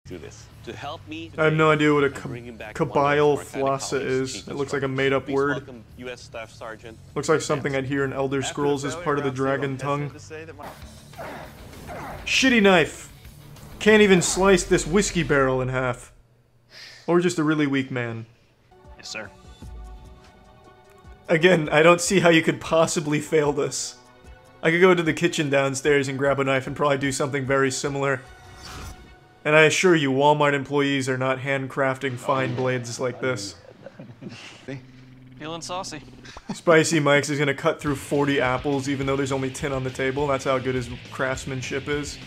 Do this to help me. I have no idea what a Kabyle Flossa is. It looks like a made-up word. US Staff Sergeant. Looks like something I'd hear in Elder Scrolls as part of the Dragon Tongue. Shitty knife! Can't even slice this whiskey barrel in half. Or just a really weak man. Yes, sir. Again, I don't see how you could possibly fail this. I could go to the kitchen downstairs and grab a knife and probably do something very similar. And I assure you, Walmart employees are not handcrafting fine blades like this. Feeling saucy. Spicy Mike's is gonna cut through 40 apples even though there's only 10 on the table. That's how good his craftsmanship is.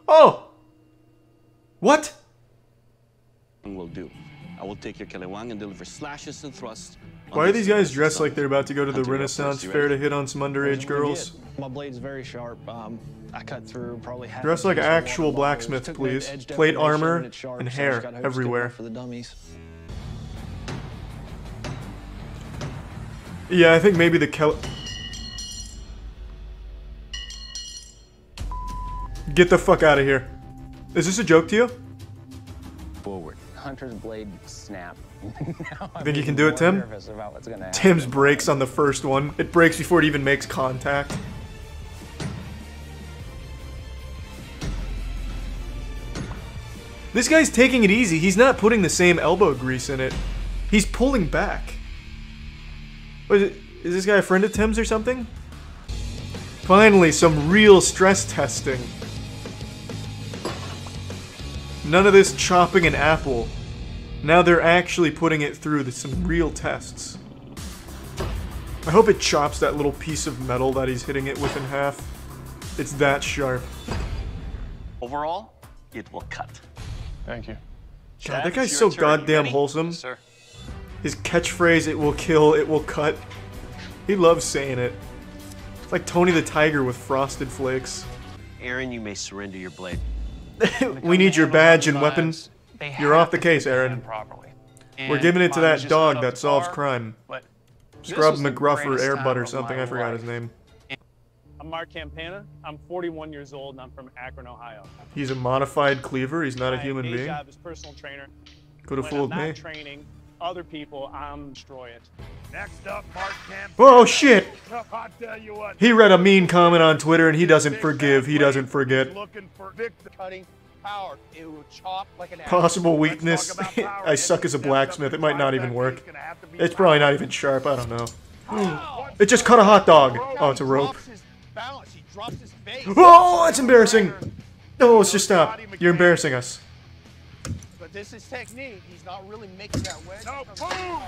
Oh! What? Will do. I will take your kelewang and deliver slashes and thrusts. Why are these guys dressed like they're about to go to the Renaissance Fair to hit on some underage girls? My blade's very sharp. I cut through probably half. Dress like actual blacksmiths, please. Plate armor and hair everywhere. For the dummies. Yeah, I think maybe the Get the fuck out of here. Is this a joke to you? Forward. Hunter's blade snap. You think you can do it, Tim? Tim's breaks on the first one. It breaks before it even makes contact. This guy's taking it easy. He's not putting the same elbow grease in it. He's pulling back. What is this guy a friend of Tim's or something? Finally, some real stress testing. None of this chopping an apple. Now they're actually putting it through some real tests. I hope it chops that little piece of metal that he's hitting it with in half. It's that sharp. Overall, it will cut. Thank you. God, that guy's so goddamn wholesome. Yes, sir. His catchphrase, it will kill, it will cut. He loves saying it. It's like Tony the Tiger with Frosted Flakes. Aaron, you may surrender your blade. We need your badge and weapon. You're off the case, Aaron. We're giving it to that dog that solves crime. Scrub McGruff or Airbutt or something, I forgot his name. I'm Mark Campana. I'm 41 years old and I'm from Akron, Ohio. He's a modified cleaver, he's not a human being. My job is personal trainer. Could have fooled me. When I'm not training other people, I'm destroy it. Next up, Mark Campana. Whoa, shit! I'll tell you what. He read a mean comment on Twitter and he doesn't forgive, he doesn't forget. Looking for victim cutting power. It will chop like an Possible weakness. I suck as a blacksmith, it might not even work. It's probably not even sharp, I don't know. It just cut a hot dog. Oh, it's a rope. Oh, that's embarrassing. No, let's just stop. You're embarrassing us. But this is technique. He's not really making that wedge.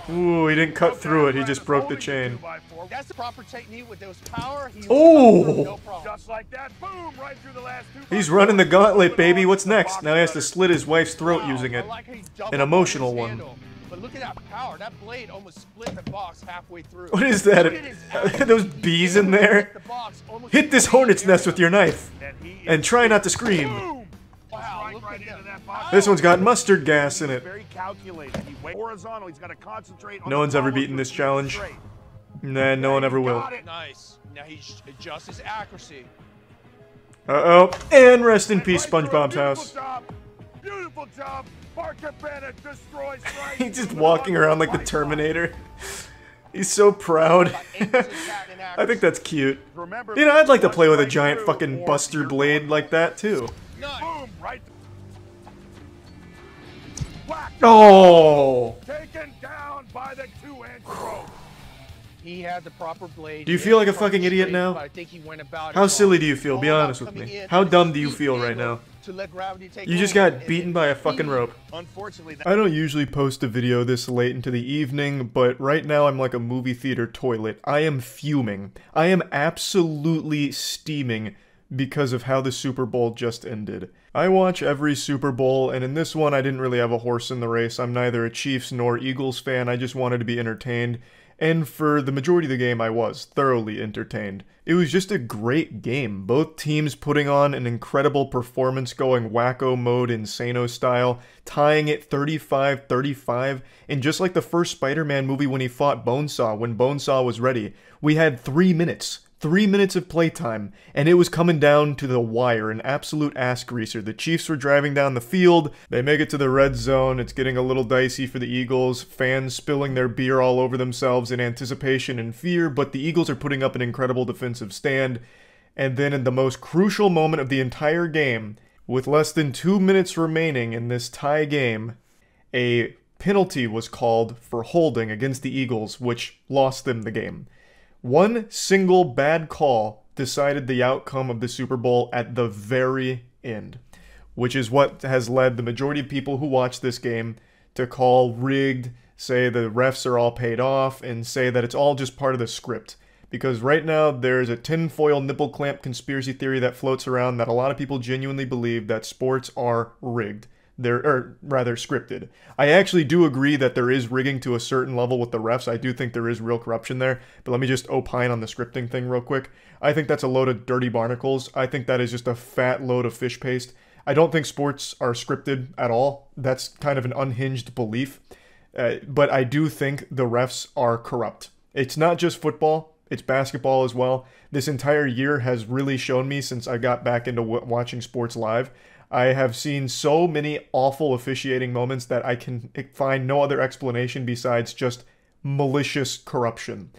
Ooh, he didn't cut through it. He just broke the chain. That's the proper technique with those power. Oh! Just like that. Boom! Right through the last two. He's running the gauntlet, baby. What's next? Now he has to slit his wife's throat using it. An emotional one. But look at that power. That blade almost split the box halfway through. What is that? Those bees in there? Hit this hornet's nest with your knife. And try not to scream. Wow, look at that. This one's got mustard gas in it. Very calculated. Horizontal. He's got to concentrate on No one's ever beaten this challenge. Nah, no one ever will. Nice. Now he adjusts his accuracy. Uh-oh. And rest in peace, SpongeBob's house. Beautiful job. Mark Campana destroys. He's just walking around like the Terminator. He's so proud. I think that's cute. You know, I'd like to play with a giant fucking buster blade like that, too. Boom, right. Oh! Taken down by the 2-inch rope. He had the proper blade. Do you feel like a fucking idiot now? How silly do you feel? Be honest with me. How dumb do you feel right now? You just got beaten by a fucking rope. I don't usually post a video this late into the evening, but right now I'm like a movie theater toilet. I am fuming. I am absolutely steaming because of how the Super Bowl just ended. I watch every Super Bowl, and in this one I didn't really have a horse in the race. I'm neither a Chiefs nor Eagles fan, I just wanted to be entertained. And for the majority of the game, I was thoroughly entertained. It was just a great game. Both teams putting on an incredible performance, going wacko mode, Insano style, tying it 35-35, and just like the first Spider-Man movie when he fought Bonesaw, when Bonesaw was ready, we had 3 minutes 3 minutes of playtime, and it was coming down to the wire, an absolute ass greaser. The Chiefs were driving down the field, they make it to the red zone, it's getting a little dicey for the Eagles, fans spilling their beer all over themselves in anticipation and fear, but the Eagles are putting up an incredible defensive stand, and then in the most crucial moment of the entire game, with less than 2 minutes remaining in this tie game, a penalty was called for holding against the Eagles, which lost them the game. One single bad call decided the outcome of the Super Bowl at the very end, which is what has led the majority of people who watch this game to call rigged, say the refs are all paid off, and say that it's all just part of the script. Because right now, there's a tinfoil nipple clamp conspiracy theory that floats around that a lot of people genuinely believe that sports are rigged. Or rather, scripted. I actually do agree that there is rigging to a certain level with the refs. I do think there is real corruption there. But let me just opine on the scripting thing real quick. I think that's a load of dirty barnacles. I think that is just a fat load of fish paste. I don't think sports are scripted at all. That's kind of an unhinged belief. But I do think the refs are corrupt. It's not just football. It's basketball as well. This entire year has really shown me, since I got back into watching sports live, I have seen so many awful officiating moments that I can find no other explanation besides just malicious corruption.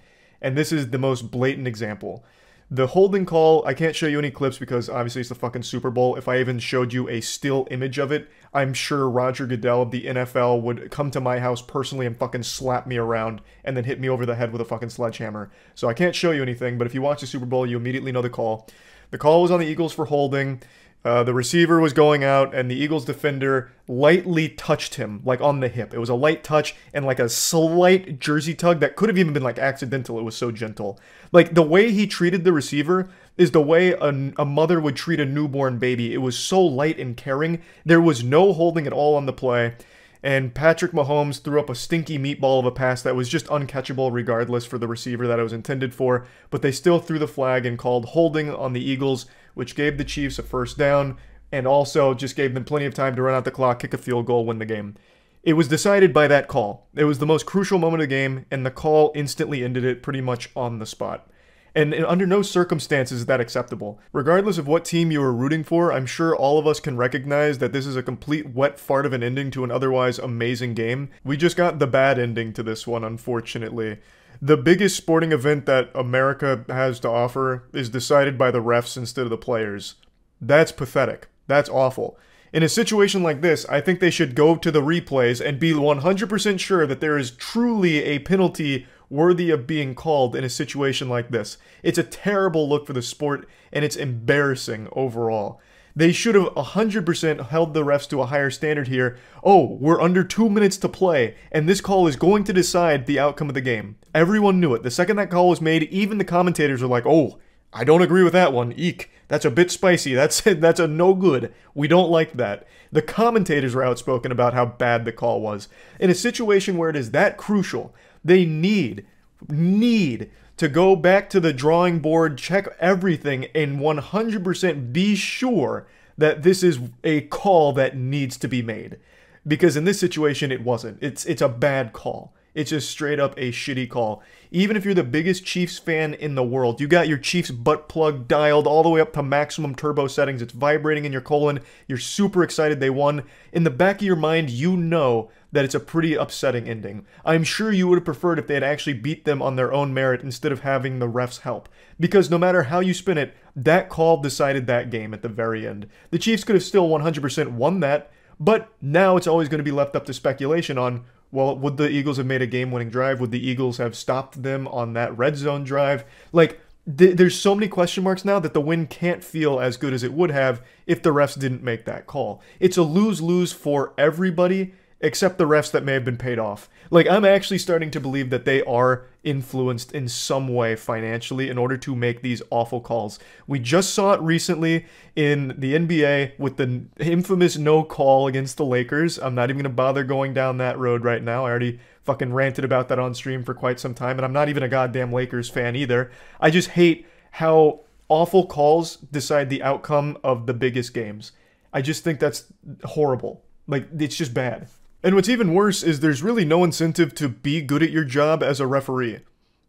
And this is the most blatant example. The holding call, I can't show you any clips because obviously it's the fucking Super Bowl. If I even showed you a still image of it, I'm sure Roger Goodell of the NFL would come to my house personally and fucking slap me around and then hit me over the head with a fucking sledgehammer. So I can't show you anything, but if you watch the Super Bowl, you immediately know the call. The call was on the Eagles for holding. The receiver was going out, and the Eagles defender lightly touched him, like on the hip. It was a light touch and like a slight jersey tug that could have even been like accidental. It was so gentle. Like the way he treated the receiver is the way a mother would treat a newborn baby. It was so light and caring. There was no holding at all on the play. And Patrick Mahomes threw up a stinky meatball of a pass that was just uncatchable regardless for the receiver that it was intended for. But they still threw the flag and called holding on the Eagles, which gave the Chiefs a first down and also just gave them plenty of time to run out the clock, kick a field goal, win the game. It was decided by that call. It was the most crucial moment of the game, and the call instantly ended it pretty much on the spot. And under no circumstances is that acceptable. Regardless of what team you are rooting for, I'm sure all of us can recognize that this is a complete wet fart of an ending to an otherwise amazing game. We just got the bad ending to this one, unfortunately. The biggest sporting event that America has to offer is decided by the refs instead of the players. That's pathetic. That's awful. In a situation like this, I think they should go to the replays and be 100% sure that there is truly a penalty worthy of being called in a situation like this. It's a terrible look for the sport, and it's embarrassing overall. They should have 100% held the refs to a higher standard here. Oh, we're under 2 minutes to play, and this call is going to decide the outcome of the game. Everyone knew it. The second that call was made, even the commentators were like, oh, I don't agree with that one. Eek. That's a bit spicy. That's a no good. We don't like that. The commentators were outspoken about how bad the call was. In a situation where it is that crucial, they need to go back to the drawing board, check everything, and 100% be sure that this is a call that needs to be made. Because in this situation, it wasn't. It's a bad call. It's just straight up a shitty call. Even if you're the biggest Chiefs fan in the world, you got your Chiefs butt plug dialed all the way up to maximum turbo settings. It's vibrating in your colon. You're super excited they won. In the back of your mind, you know that it's a pretty upsetting ending. I'm sure you would have preferred if they had actually beat them on their own merit instead of having the refs help. Because no matter how you spin it, that call decided that game at the very end. The Chiefs could have still 100% won that, but now it's always going to be left up to speculation on, well, would the Eagles have made a game-winning drive? Would the Eagles have stopped them on that red zone drive? Like, there's so many question marks now that the win can't feel as good as it would have if the refs didn't make that call. It's a lose-lose for everybody except the refs that may have been paid off. Like, I'm actually starting to believe that they are influenced in some way financially in order to make these awful calls. We just saw it recently in the NBA with the infamous no call against the Lakers. I'm not even going to bother going down that road right now. I already fucking ranted about that on stream for quite some time, and I'm not even a goddamn Lakers fan either. I just hate how awful calls decide the outcome of the biggest games. I just think that's horrible. Like, it's just bad. And what's even worse is there's really no incentive to be good at your job as a referee.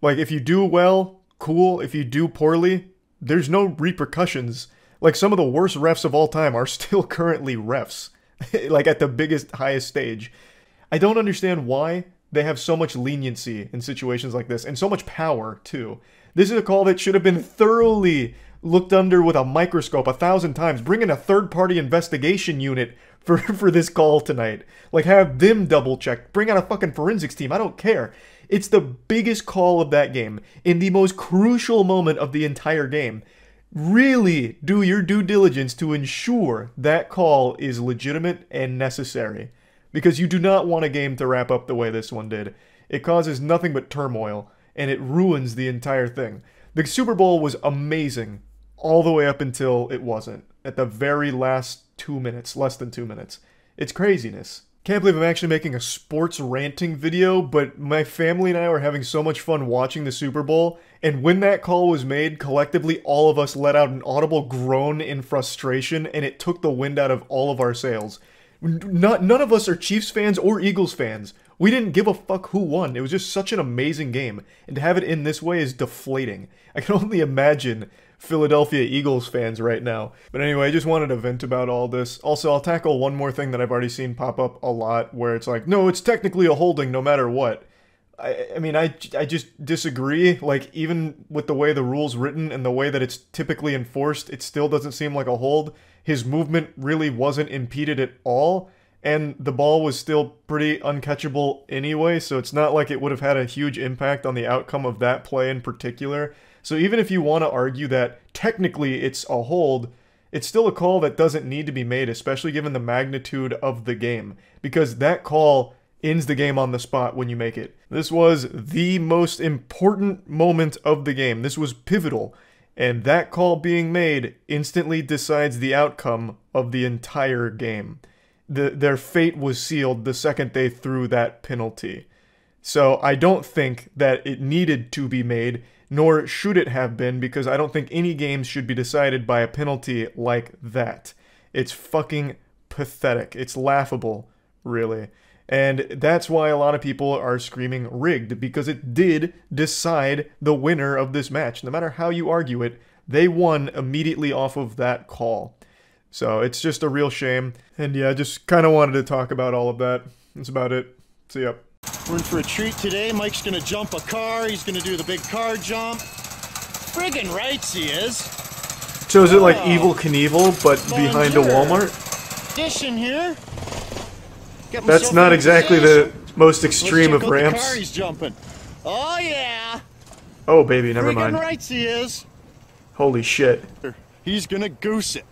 Like, if you do well, cool. If you do poorly, there's no repercussions. Like, some of the worst refs of all time are still currently refs. Like, at the biggest, highest stage. I don't understand why they have so much leniency in situations like this, and so much power, too. This is a call that should have been thoroughly looked under with a microscope 1,000 times. Bring in a third-party investigation unit for this call tonight. Like, have them double-check. Bring out a fucking forensics team. I don't care. It's the biggest call of that game, in the most crucial moment of the entire game. Really do your due diligence to ensure that call is legitimate and necessary. Because you do not want a game to wrap up the way this one did. It causes nothing but turmoil, and it ruins the entire thing. The Super Bowl was amazing, all the way up until it wasn't. At the very last 2 minutes, less than 2 minutes. It's craziness. Can't believe I'm actually making a sports ranting video, but my family and I were having so much fun watching the Super Bowl, and when that call was made, collectively all of us let out an audible groan in frustration, and it took the wind out of all of our sails. None of us are Chiefs fans or Eagles fans. We didn't give a fuck who won. It was just such an amazing game, and to have it in this way is deflating. I can only imagine Philadelphia Eagles fans right now. But anyway, I just wanted to vent about all this. Also, I'll tackle one more thing that I've already seen pop up a lot, where it's like, no, it's technically a holding no matter what. I mean, I just disagree. Like, even with the way the rule's written and the way that it's typically enforced, it still doesn't seem like a hold. His movement really wasn't impeded at all, and the ball was still pretty uncatchable anyway, so it's not like it would have had a huge impact on the outcome of that play in particular. So even if you want to argue that technically it's a hold, it's still a call that doesn't need to be made, especially given the magnitude of the game, because that call ends the game on the spot when you make it. This was the most important moment of the game. This was pivotal, and that call being made instantly decides the outcome of the entire game. Their fate was sealed the second they threw that penalty. So I don't think that it needed to be made, nor should it have been, because I don't think any games should be decided by a penalty like that. It's fucking pathetic. It's laughable, really. And that's why a lot of people are screaming rigged, because it did decide the winner of this match. No matter how you argue it, they won immediately off of that call. So it's just a real shame. And yeah, I just kind of wanted to talk about all of that. That's about it. See ya. We're in for a treat today. Mike's gonna jump a car. He's gonna do the big car jump. Friggin' rights he is. So is it like Evel Knievel, but behind a Walmart? Dish in here. That's not exactly the most extreme of ramps. The car he's jumping. Oh yeah. Oh baby, never mind. Friggin' rights he is. Holy shit. He's gonna goose it.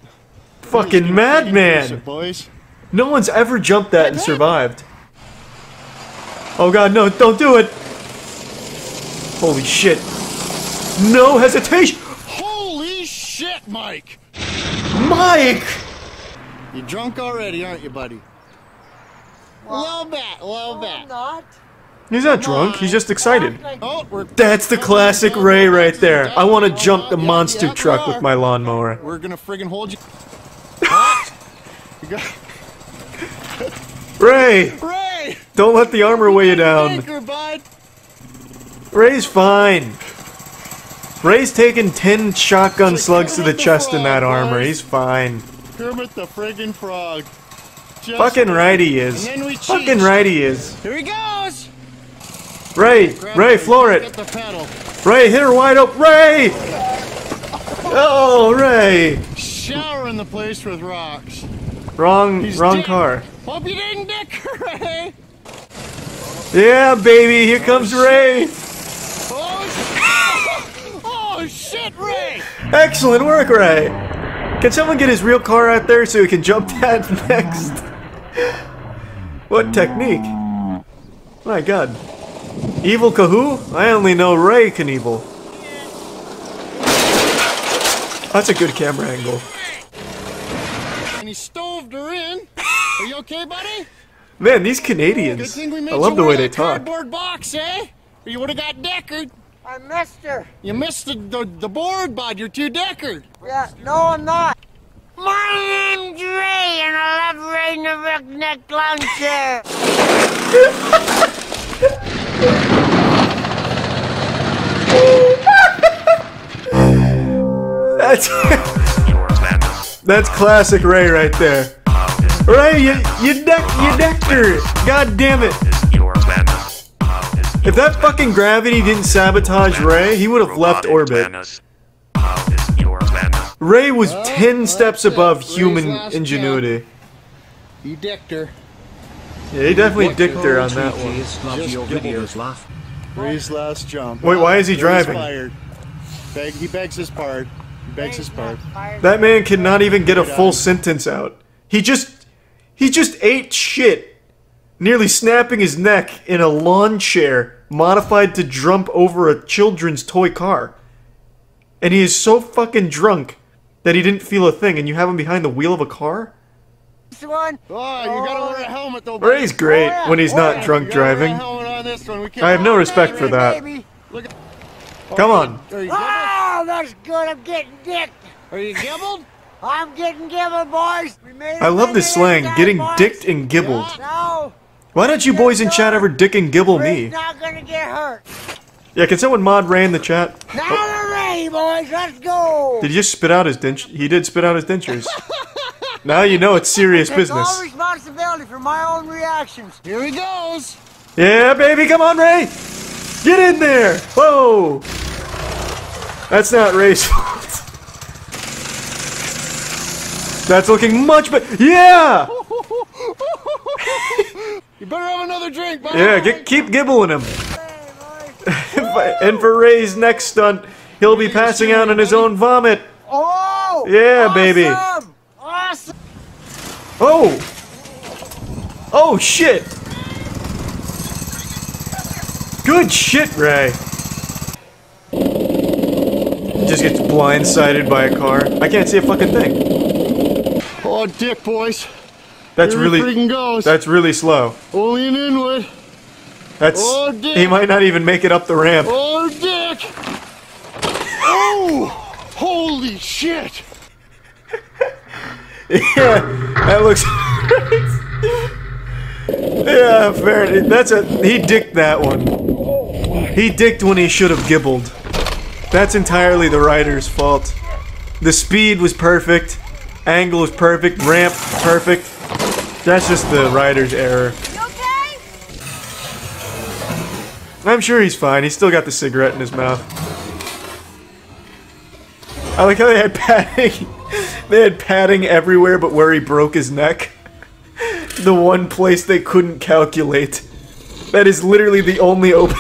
Fucking madman! Boys. No one's ever jumped that and survived. Oh god, no, don't do it! Holy shit. No hesitation! Holy shit, Mike! Mike! You drunk already, aren't you, buddy? A little bit, a little bit. I'm not. He's not drunk, he's just excited. Oh, That's the classic Ray right there. I want to jump the monster truck with my lawnmower. We're gonna friggin' hold you. Ray! Ray! Don't let the armor weigh you down. Ray's fine. Ray's taken 10 shotgun slugs to the chest in that armor. He's fine. Kermit the friggin' Frog. Fucking right he is. Fucking right he is. Here he goes! Ray, floor it. Get the pedal. Ray, hit her wide open. Ray! Oh, Ray! Showering the place with rocks. Wrong car. Hope you didn't dick her, Ray. Yeah, baby, here comes Ray. Oh, shit, Ray! Excellent work, Ray. Can someone get his real car out there so he can jump that next? What technique? My god. Evil Kahoo? I only know Ray Knievel. That's a good camera angle. And he stoved her in. Are you okay, buddy? Man, these Canadians. I love the way they talk. Cardboard box, eh? Or you would have got deckered. I missed her. You missed the board, bud. You're too deckered. Yeah, no, I'm not. My name's Ray, and I love Ray the Redneck Launcher. That's classic Ray right there. Ray, you decked her. God damn it. If that fucking gravity didn't sabotage Ray, he would have left orbit. Ray was 10 steps above human ingenuity. He decked her. Yeah, he definitely dicked her on that one. Ray's last jump. Wait, why is he driving? He begs his pardon. He begs his pardon. That man cannot even get a full sentence out. He just ate shit, nearly snapping his neck in a lawn chair modified to jump over a children's toy car. And he is so fucking drunk that he didn't feel a thing, and you have him behind the wheel of a car? One. Oh, you gotta wear a helmet though, buddy. Ray's great when he's not drunk driving. I have no respect for that. Come on. Oh, that's good. I'm getting dicked. Are you gibbled? I'm getting gibbled, boys. I love this slang, getting dicked and gibbled. No. Why don't you boys in chat ever dick and gibble me? Ray's not gonna get hurt. Yeah, can someone mod Ray in the chat? Now the Ray, boys. Let's go. Did you just spit out his dentures? He did spit out his dentures. Now you know it's serious Take business. all responsibility for my own reactions. Here he goes. Yeah, baby, come on, Ray! Get in there! Whoa! That's not Ray's fault. That's looking much better. Yeah! You better have another drink, buddy. Yeah, keep gibbling him. And for Ray's next stunt, he'll be passing out in his own vomit. Oh! Yeah, awesome! baby. Awesome! Oh! Oh, shit! Good shit, Ray. He just gets blindsided by a car. I can't see a fucking thing. Oh, dick, boys. That's Here really. he freaking goes. That's really slow. Only an inwood. That's. Oh, dick. He might not even make it up the ramp. Oh, dick. Oh! Holy shit! Yeah, that looks. Yeah, fair. He dicked that one. He dicked when he should have gibbled. That's entirely the writer's fault. The speed was perfect, angle was perfect, ramp perfect. That's just the writer's error. You okay? I'm sure he's fine. He's still got the cigarette in his mouth. I like how they had padding. They had padding everywhere but where he broke his neck. The one place they couldn't calculate. That is literally the only open.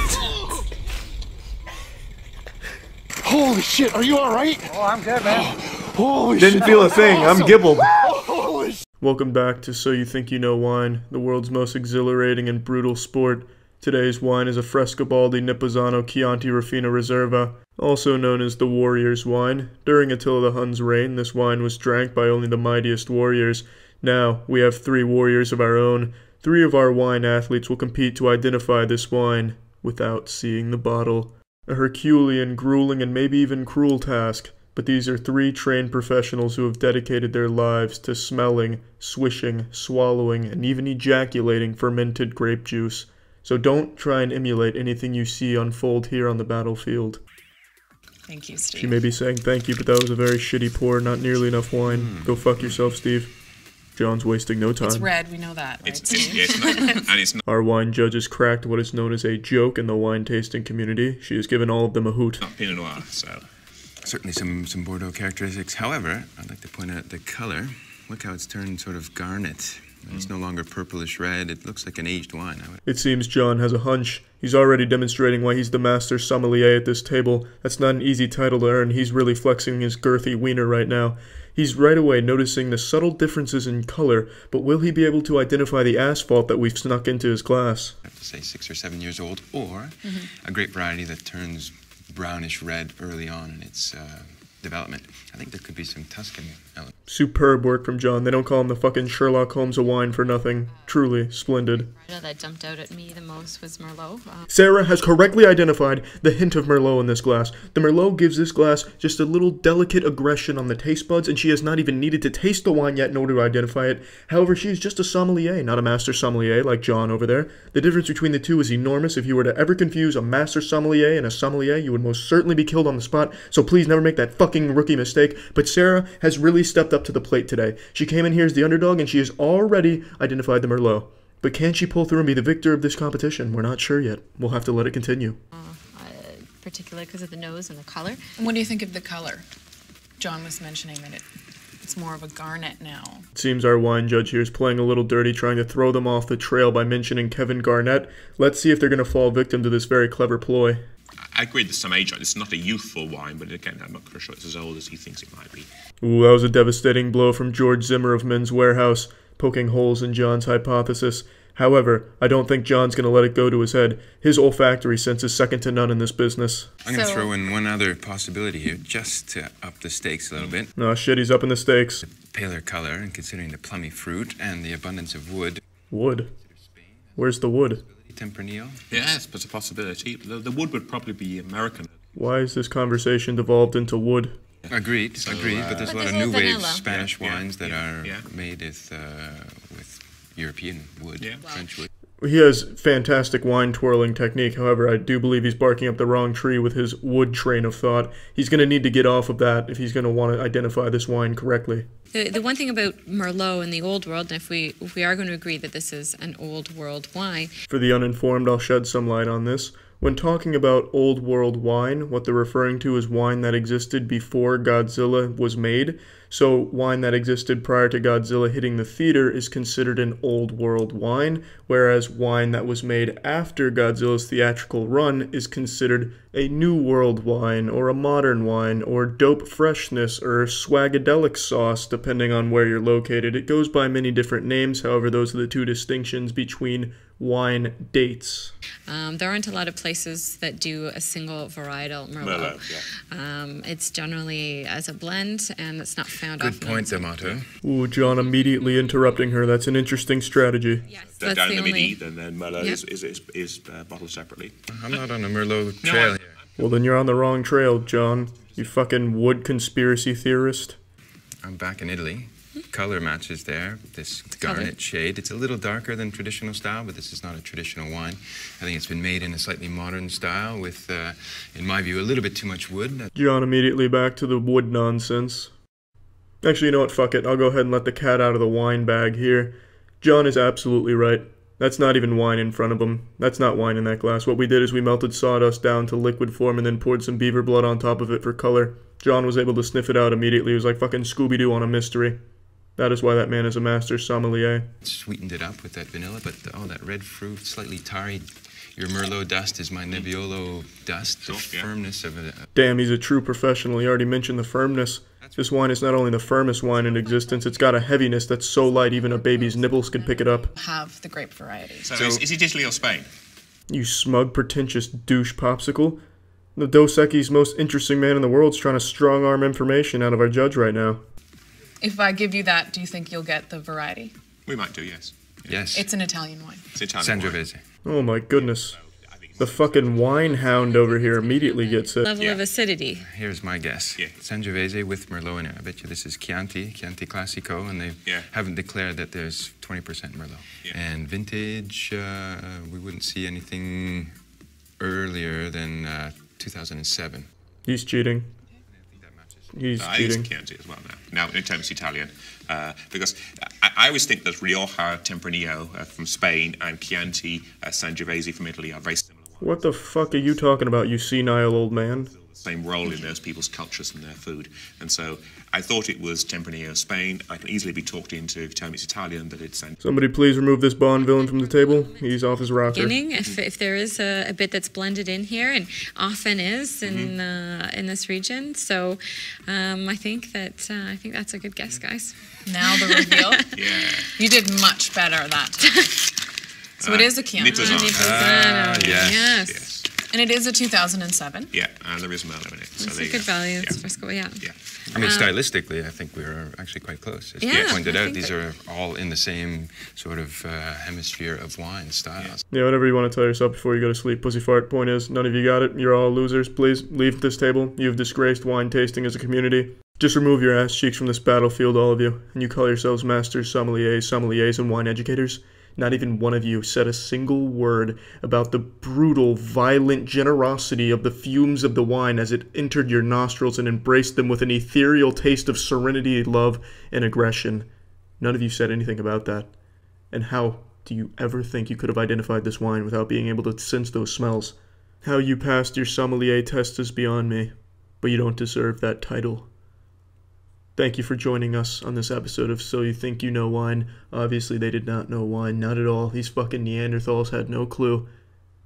Holy shit, are you alright? Oh, I'm good, man. Holy Didn't shit. feel a thing. I'm gibbled. Holy shit. Welcome back to So You Think You Know Wine, the world's most exhilarating and brutal sport. Today's wine is a Frescobaldi Nippozano Chianti Rafina Reserva, also known as the Warrior's Wine. During Attila the Hun's reign, this wine was drank by only the mightiest warriors. Now, we have 3 warriors of our own. 3 of our wine athletes will compete to identify this wine without seeing the bottle. A Herculean, grueling, and maybe even cruel task, but these are 3 trained professionals who have dedicated their lives to smelling, swishing, swallowing, and even ejaculating fermented grape juice. So don't try and emulate anything you see unfold here on the battlefield. Thank you, Steve. She may be saying thank you, but that was a very shitty pour, not nearly enough wine. Go fuck yourself, Steve. John's wasting no time. It's red, we know that, right? It's not. Our wine judges cracked what is known as a joke in the wine tasting community. She has given all of them a hoot. Pinot Noir, so certainly some Bordeaux characteristics. However, I'd like to point out the color. Look how it's turned sort of garnet. It's no longer purplish red. It looks like an aged wine. It seems John has a hunch. He's already demonstrating why he's the master sommelier at this table. That's not an easy title to earn. He's really flexing his girthy wiener right now. He's right away noticing the subtle differences in color, but will he be able to identify the asphalt that we've snuck into his glass? I have to say 6 or 7 years old, or a grape variety that turns brownish red early on in its development. I think there could be some Tuscan Superb work from John. They don't call him the fucking Sherlock Holmes of wine for nothing. Truly splendid. That jumped out at me the most was Merlot. Sarah has correctly identified the hint of Merlot in this glass. The Merlot gives this glass just a little delicate aggression on the taste buds, and she has not even needed to taste the wine yet in order to identify it. However, she is just a sommelier, not a master sommelier like John over there. The difference between the two is enormous. If you were to ever confuse a master sommelier and a sommelier, you would most certainly be killed on the spot, so please never make that fucking rookie mistake. But Sarah has really stepped up to the plate today. She came in here as the underdog, and she has already identified the Merlot. But can she pull through and be the victor of this competition? We're not sure yet. We'll have to let it continue. Particularly because of the nose and the color. And what do you think of the color? John was mentioning that it's more of a garnet now. It seems our wine judge here is playing a little dirty, trying to throw them off the trail by mentioning Kevin Garnett. Let's see if they're going to fall victim to this very clever ploy. I agree there's some age on it. It's not a youthful wine, but again, I'm not sure it's as old as he thinks it might be. Ooh, that was a devastating blow from George Zimmer of Men's Warehouse, poking holes in John's hypothesis. However, I don't think John's going to let it go to his head. His olfactory sense is second to none in this business. I'm going to throw in one other possibility here, just to up the stakes a little bit. Oh shit, he's upping the stakes. The paler color, and considering the plummy fruit and the abundance of wood. Wood? Where's the wood? Tempranillo? Yes, but it's a possibility. The wood would probably be American. Why is this conversation devolved into wood? Agreed, but there's a lot of new wave Spanish wines that are made with European wood, French wood. He has fantastic wine twirling technique. However, I do believe he's barking up the wrong tree with his wood train of thought. He's going to need to get off of that if he's going to want to identify this wine correctly. The one thing about Merlot in the Old World, and if we are going to agree that this is an Old World wine. For the uninformed, I'll shed some light on this. When talking about Old World wine, what they're referring to is wine that existed before Godzilla was made. So wine that existed prior to Godzilla hitting the theater is considered an Old World wine, whereas wine that was made after Godzilla's theatrical run is considered a New World wine, or a modern wine, or dope freshness, or swagadelic sauce, depending on where you're located. It goes by many different names, however, those are the two distinctions between wine dates. There aren't a lot of places that do a single varietal Merlot. It's generally as a blend, and it's not found often. Good point, D'Amato. Ooh, John immediately interrupting her. That's an interesting strategy. Yes, Down that's in the only... Midi, then Merlot is bottled separately. I'm not on a Merlot trail here. Well, then you're on the wrong trail, John. You fucking wood conspiracy theorist. I'm back in Italy. Color matches there, this garnet shade. It's a little darker than traditional style, but this is not a traditional wine. I think it's been made in a slightly modern style with, in my view, a little bit too much wood. John immediately back to the wood nonsense. Actually, you know what, fuck it. I'll go ahead and let the cat out of the wine bag here. John is absolutely right. That's not even wine in front of him. That's not wine in that glass. What we did is we melted sawdust down to liquid form and then poured some beaver blood on top of it for color. John was able to sniff it out immediately. It was like fucking Scooby-Doo on a mystery. That is why that man is a master sommelier. Sweetened it up with that vanilla, but all that red fruit, slightly tarry. Your Merlot dust is my Nebbiolo dust, the firmness of it. Damn, he's a true professional. He already mentioned the firmness. This wine is not only the firmest wine in existence, it's got a heaviness that's so light even a baby's nibbles could pick it up. Have the grape variety. So is it Italy or Spain? You smug, pretentious douche popsicle. The Dos Equis most interesting man in the world's trying to strong-arm information out of our judge right now. If I give you that, do you think you'll get the variety? We might do, yes. Yes. It's an Italian wine. It's Italian Sangiovese. Oh my goodness. The fucking wine hound over here immediately gets it. Level of acidity. Here's my guess. Sangiovese with Merlot in it. I bet you this is Chianti Classico, and they haven't declared that there's 20% Merlot. And vintage, we wouldn't see anything earlier than 2007. He's cheating. He's cheating. It's Chianti as well now. Now, in terms of Italian, because I always think that Rioja Tempranillo from Spain and Chianti Sangiovese from Italy are very similar. What the fuck are you talking about, you senile old man? Same role in those people's cultures and their food. And so I thought it was Tempranillo, Spain. I can easily be talked into, if you tell me it's Italian, that it's Sangiovese. Somebody please remove this Bond villain from the table. He's off his rocker. If there is a bit that's blended in here, and often is in this region, so I think that's a good guess, guys. Now the reveal. You did much better that time. So it is a Chianti. Yes. And it is a 2007. Yeah, and there is Merlot in it. So That's a good value. It's Frisco, yeah. I mean, stylistically, I think we're actually quite close. As you pointed out, these are all in the same sort of hemisphere of wine styles. Yeah, whatever you want to tell yourself before you go to sleep, pussy fart. Point is, none of you got it. You're all losers. Please leave this table. You've disgraced wine tasting as a community. Just remove your ass cheeks from this battlefield, all of you. And you call yourselves masters, sommeliers, and wine educators. Not even one of you said a single word about the brutal, violent generosity of the fumes of the wine as it entered your nostrils and embraced them with an ethereal taste of serenity, love, and aggression. None of you said anything about that. And how do you ever think you could have identified this wine without being able to sense those smells? How you passed your sommelier test is beyond me, but you don't deserve that title. Thank you for joining us on this episode of So You Think You Know Wine. Obviously, they did not know wine. Not at all. These fucking Neanderthals had no clue.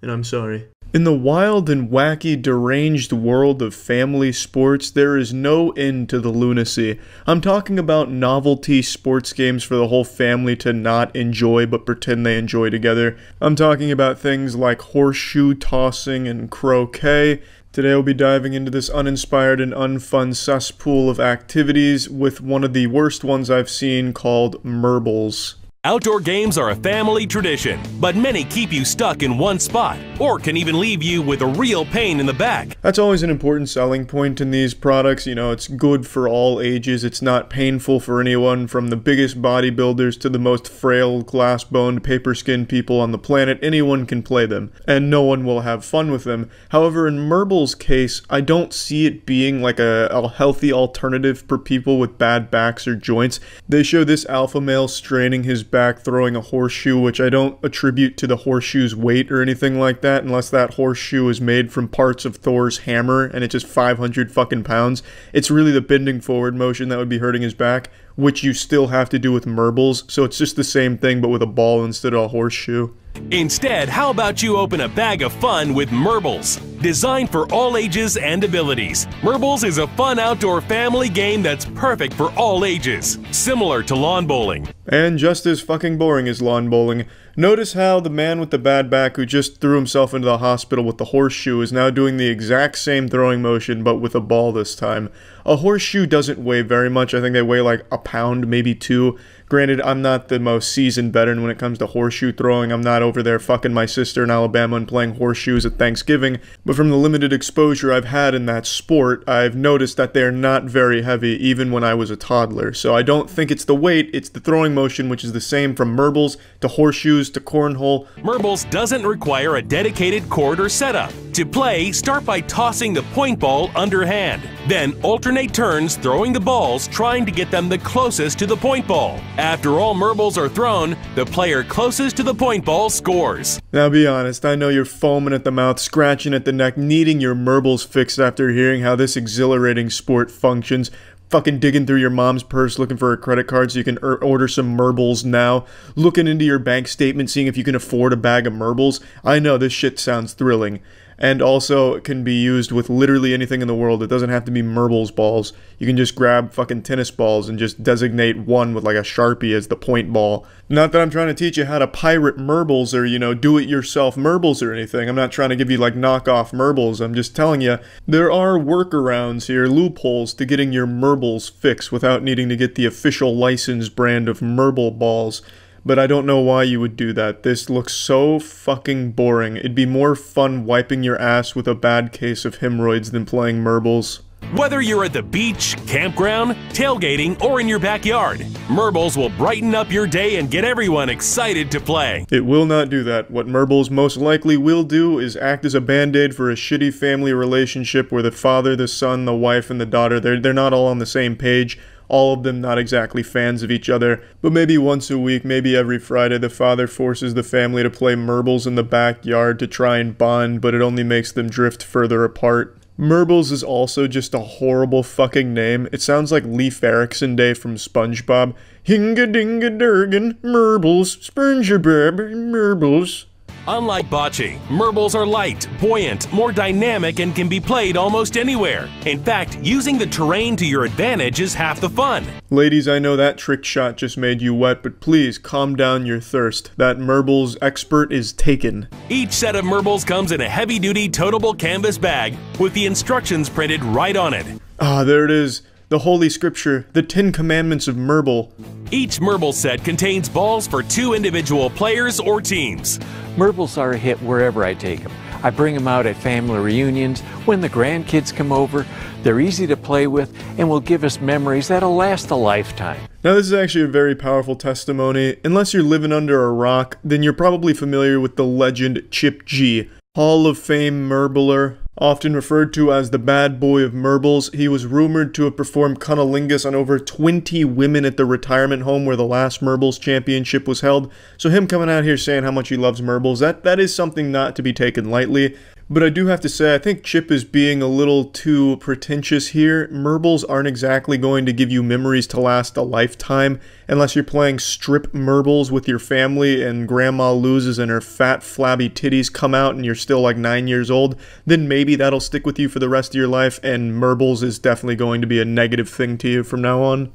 And I'm sorry. In the wild and wacky, deranged world of family sports, there is no end to the lunacy. I'm talking about novelty sports games for the whole family to not enjoy but pretend they enjoy together. I'm talking about things like horseshoe tossing and croquet. Today we'll be diving into this uninspired and unfun cesspool of activities with one of the worst ones I've seen called marbles. Outdoor games are a family tradition, but many keep you stuck in one spot, or can even leave you with a real pain in the back. That's always an important selling point in these products. You know, it's good for all ages. It's not painful for anyone, from the biggest bodybuilders to the most frail, glass-boned, paper-skinned people on the planet. Anyone can play them, and no one will have fun with them. However, in marbles' case, I don't see it being like a healthy alternative for people with bad backs or joints. They show this alpha male straining his back throwing a horseshoe, which I don't attribute to the horseshoe's weight or anything like that, unless that horseshoe is made from parts of Thor's hammer and it's just 500 fucking pounds. It's really the bending forward motion that would be hurting his back, which you still have to do with marbles, so it's just the same thing but with a ball instead of a horseshoe. Instead, how about you open a bag of fun with marbles? Designed for all ages and abilities, marbles is a fun outdoor family game that's perfect for all ages, similar to lawn bowling. And just as fucking boring as lawn bowling. Notice how the man with the bad back who just threw himself into the hospital with the horseshoe is now doing the exact same throwing motion but with a ball this time. A horseshoe doesn't weigh very much. I think they weigh like a pound, maybe 2. Granted, I'm not the most seasoned veteran when it comes to horseshoe throwing. I'm not over there fucking my sister in Alabama and playing horseshoes at Thanksgiving. But from the limited exposure I've had in that sport, I've noticed that they're not very heavy even when I was a toddler. So I don't think it's the weight, it's the throwing motion, which is the same from marbles to horseshoes to cornhole. Marbles doesn't require a dedicated court or setup. To play, start by tossing the point ball underhand. Then alternate turns throwing the balls, trying to get them the closest to the point ball. After all marbles are thrown, the player closest to the point ball scores. Now be honest, I know you're foaming at the mouth, scratching at the neck, needing your marbles fixed after hearing how this exhilarating sport functions. Fucking digging through your mom's purse looking for a credit card so you can order some marbles now. Looking into your bank statement, seeing if you can afford a bag of marbles. I know this shit sounds thrilling. And also, it can be used with literally anything in the world. It doesn't have to be marbles balls. You can just grab fucking tennis balls and just designate one with like a Sharpie as the point ball. Not that I'm trying to teach you how to pirate marbles or, you know, do-it-yourself marbles or anything. I'm not trying to give you like knockoff marbles. I'm just telling you, there are workarounds here, loopholes to getting your marbles fixed without needing to get the official licensed brand of marble balls. But I don't know why you would do that. This looks so fucking boring. It'd be more fun wiping your ass with a bad case of hemorrhoids than playing marbles. Whether you're at the beach, campground, tailgating, or in your backyard, marbles will brighten up your day and get everyone excited to play. It will not do that. What marbles most likely will do is act as a band-aid for a shitty family relationship where the father, the son, the wife, and the daughter, they're not all on the same page. All of them not exactly fans of each other, but maybe once a week, maybe every Friday, the father forces the family to play marbles in the backyard to try and bond, but it only makes them drift further apart. Marbles is also just a horrible fucking name. It sounds like Leif Erikson Day from SpongeBob. Hinga dinga durgan, marbles, SpongeBob, marbles. Unlike bocce, marbles are light, buoyant, more dynamic, and can be played almost anywhere. In fact, using the terrain to your advantage is half the fun. Ladies, I know that trick shot just made you wet, but please calm down your thirst. That marbles expert is taken. Each set of marbles comes in a heavy-duty toteable canvas bag with the instructions printed right on it. Ah, there it is. The Holy Scripture, the 10 Commandments of Marble. Each marble set contains balls for 2 individual players or teams. Marbles are a hit wherever I take them. I bring them out at family reunions, when the grandkids come over. They're easy to play with and will give us memories that'll last a lifetime. Now this is actually a very powerful testimony. Unless you're living under a rock, then you're probably familiar with the legend Chip G, Hall of Fame marbler. Often referred to as the bad boy of marbles, he was rumored to have performed cunnilingus on over 20 women at the retirement home where the last marbles championship was held. So him coming out here saying how much he loves marbles, that is something not to be taken lightly. But I do have to say, I think Chip is being a little too pretentious here. Marbles aren't exactly going to give you memories to last a lifetime, unless you're playing strip marbles with your family and grandma loses and her fat, flabby titties come out and you're still like 9 years old. Then maybe that'll stick with you for the rest of your life, and marbles is definitely going to be a negative thing to you from now on.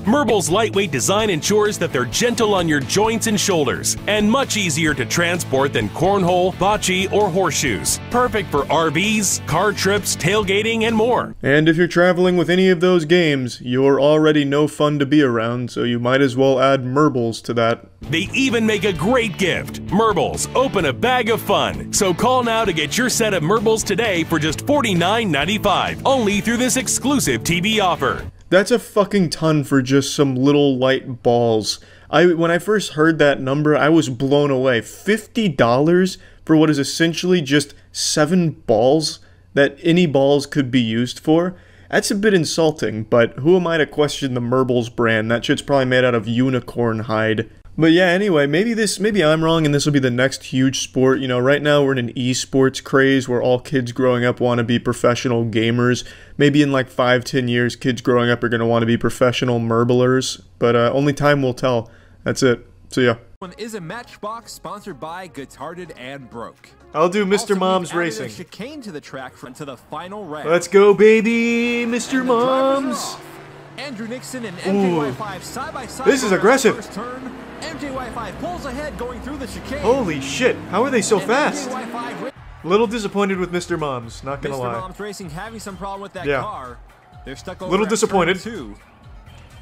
Marbles' lightweight design ensures that they're gentle on your joints and shoulders, and much easier to transport than cornhole, bocce, or horseshoes. Perfect for RVs, car trips, tailgating, and more. And if you're traveling with any of those games, you're already no fun to be around, so you might as well add marbles to that. They even make a great gift. Marbles, open a bag of fun. So call now to get your set of marbles today for just $49.95, only through this exclusive TV offer. That's a fucking ton for just some little light balls. When I first heard that number, I was blown away. $50 for what is essentially just 7 balls that any balls could be used for? That's a bit insulting, but who am I to question the marbles brand? That shit's probably made out of unicorn hide. But yeah, anyway, maybe I'm wrong and this will be the next huge sport. You know, right now we're in an esports craze where all kids growing up want to be professional gamers. Maybe in like 5-10 years, kids growing up are going to want to be professional marblers. But only time will tell. That's it. See ya. Is a Matchbox sponsored by Guitarded and Broke. I'll do Mr. Mom's Racing. Chicane to the track to the final round. Let's go, baby, Mr. Mom's. Andrew Nixon and MJY5 side by side. This is aggressive. First turn. MJY5 pulls ahead going through the chicane. Holy shit, how are they so fast? Little disappointed with Mr. Mom's, not gonna lie. Mr. Mom's Racing having some problem with that car. They're stuck over little disappointed.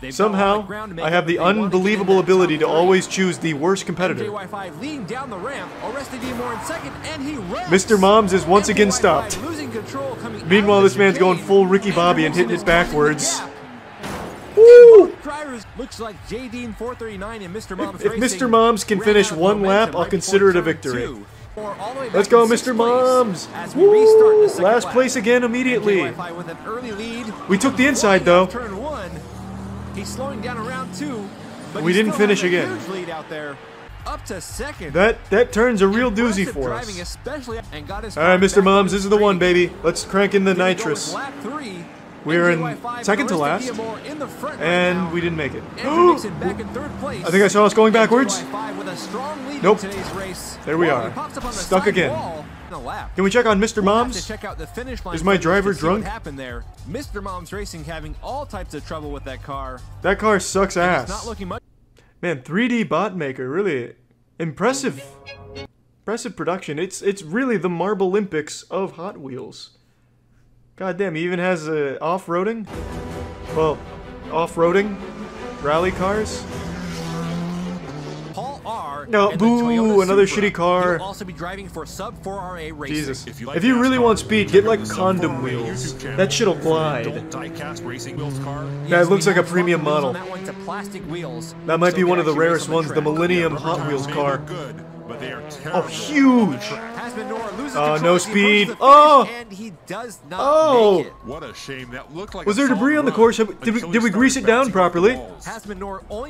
Somehow, I have the unbelievable ability to always choose the worst competitor. MJY5 leading down the ramp. Arrested more in second, and he wrecks. Mr. Mom's is once again stopped. Meanwhile, this man's going full Ricky Bobby and hitting it backwards. Woo! Drivers looks like JD 439 and Mr. Mom's If Mr. Mom's can finish one lap, I'll consider it a victory. Let's go, Mr. Mom's! Woo! Last place again immediately. We took the inside though. He's slowing down around 2. We didn't finish again. Up to second. That turns a real doozy for us. Alright, Mr. Mom's, this is the one, baby. Let's crank in the nitrous. We're in second to last, and we didn't make it. I think I saw us going backwards. Nope. There we are. Stuck again. Can we check on Mr. Mom's? Is my driver drunk? Mr. Mom's Racing having all types of trouble with that car. That car sucks ass. Man, 3D bot maker, really impressive. Impressive production. It's really the Marble Olympics of Hot Wheels. God damn, he even has off-roading? Well, off-roading? Rally cars? Paul R. No, boo! Another shitty car. He'll also be driving for sub 4RA racing. Jesus. If you really want speed, get like condom wheels. That shit'll glide. That looks like a premium model. That might be one of the rarest ones, the Millennium Hot Wheels car. Oh, huge! Oh, no speed. Oh! Oh! What a shame. That looked like was there debris on the course? Did we grease it down properly?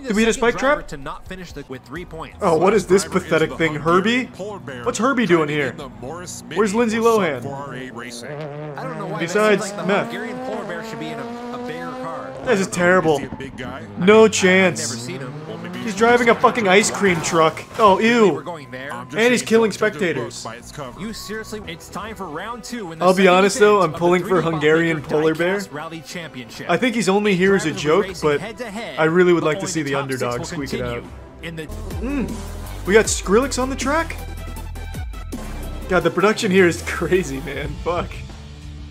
Did we hit a spike trap? Oh, what is this pathetic thing, Herbie? What's Herbie doing here? Where's Lindsay Lohan? Besides meth. This is terrible. No chance. He's driving a fucking ice cream truck. Oh, ew. And he's killing spectators. You seriously? It's time for round 2. I'll be honest though, I'm pulling for Hungarian Polar Bear. I think he's only here as a joke, but I really would like to see the underdog squeak it out. We got Skrillex on the track? God, the production here is crazy, man. Fuck.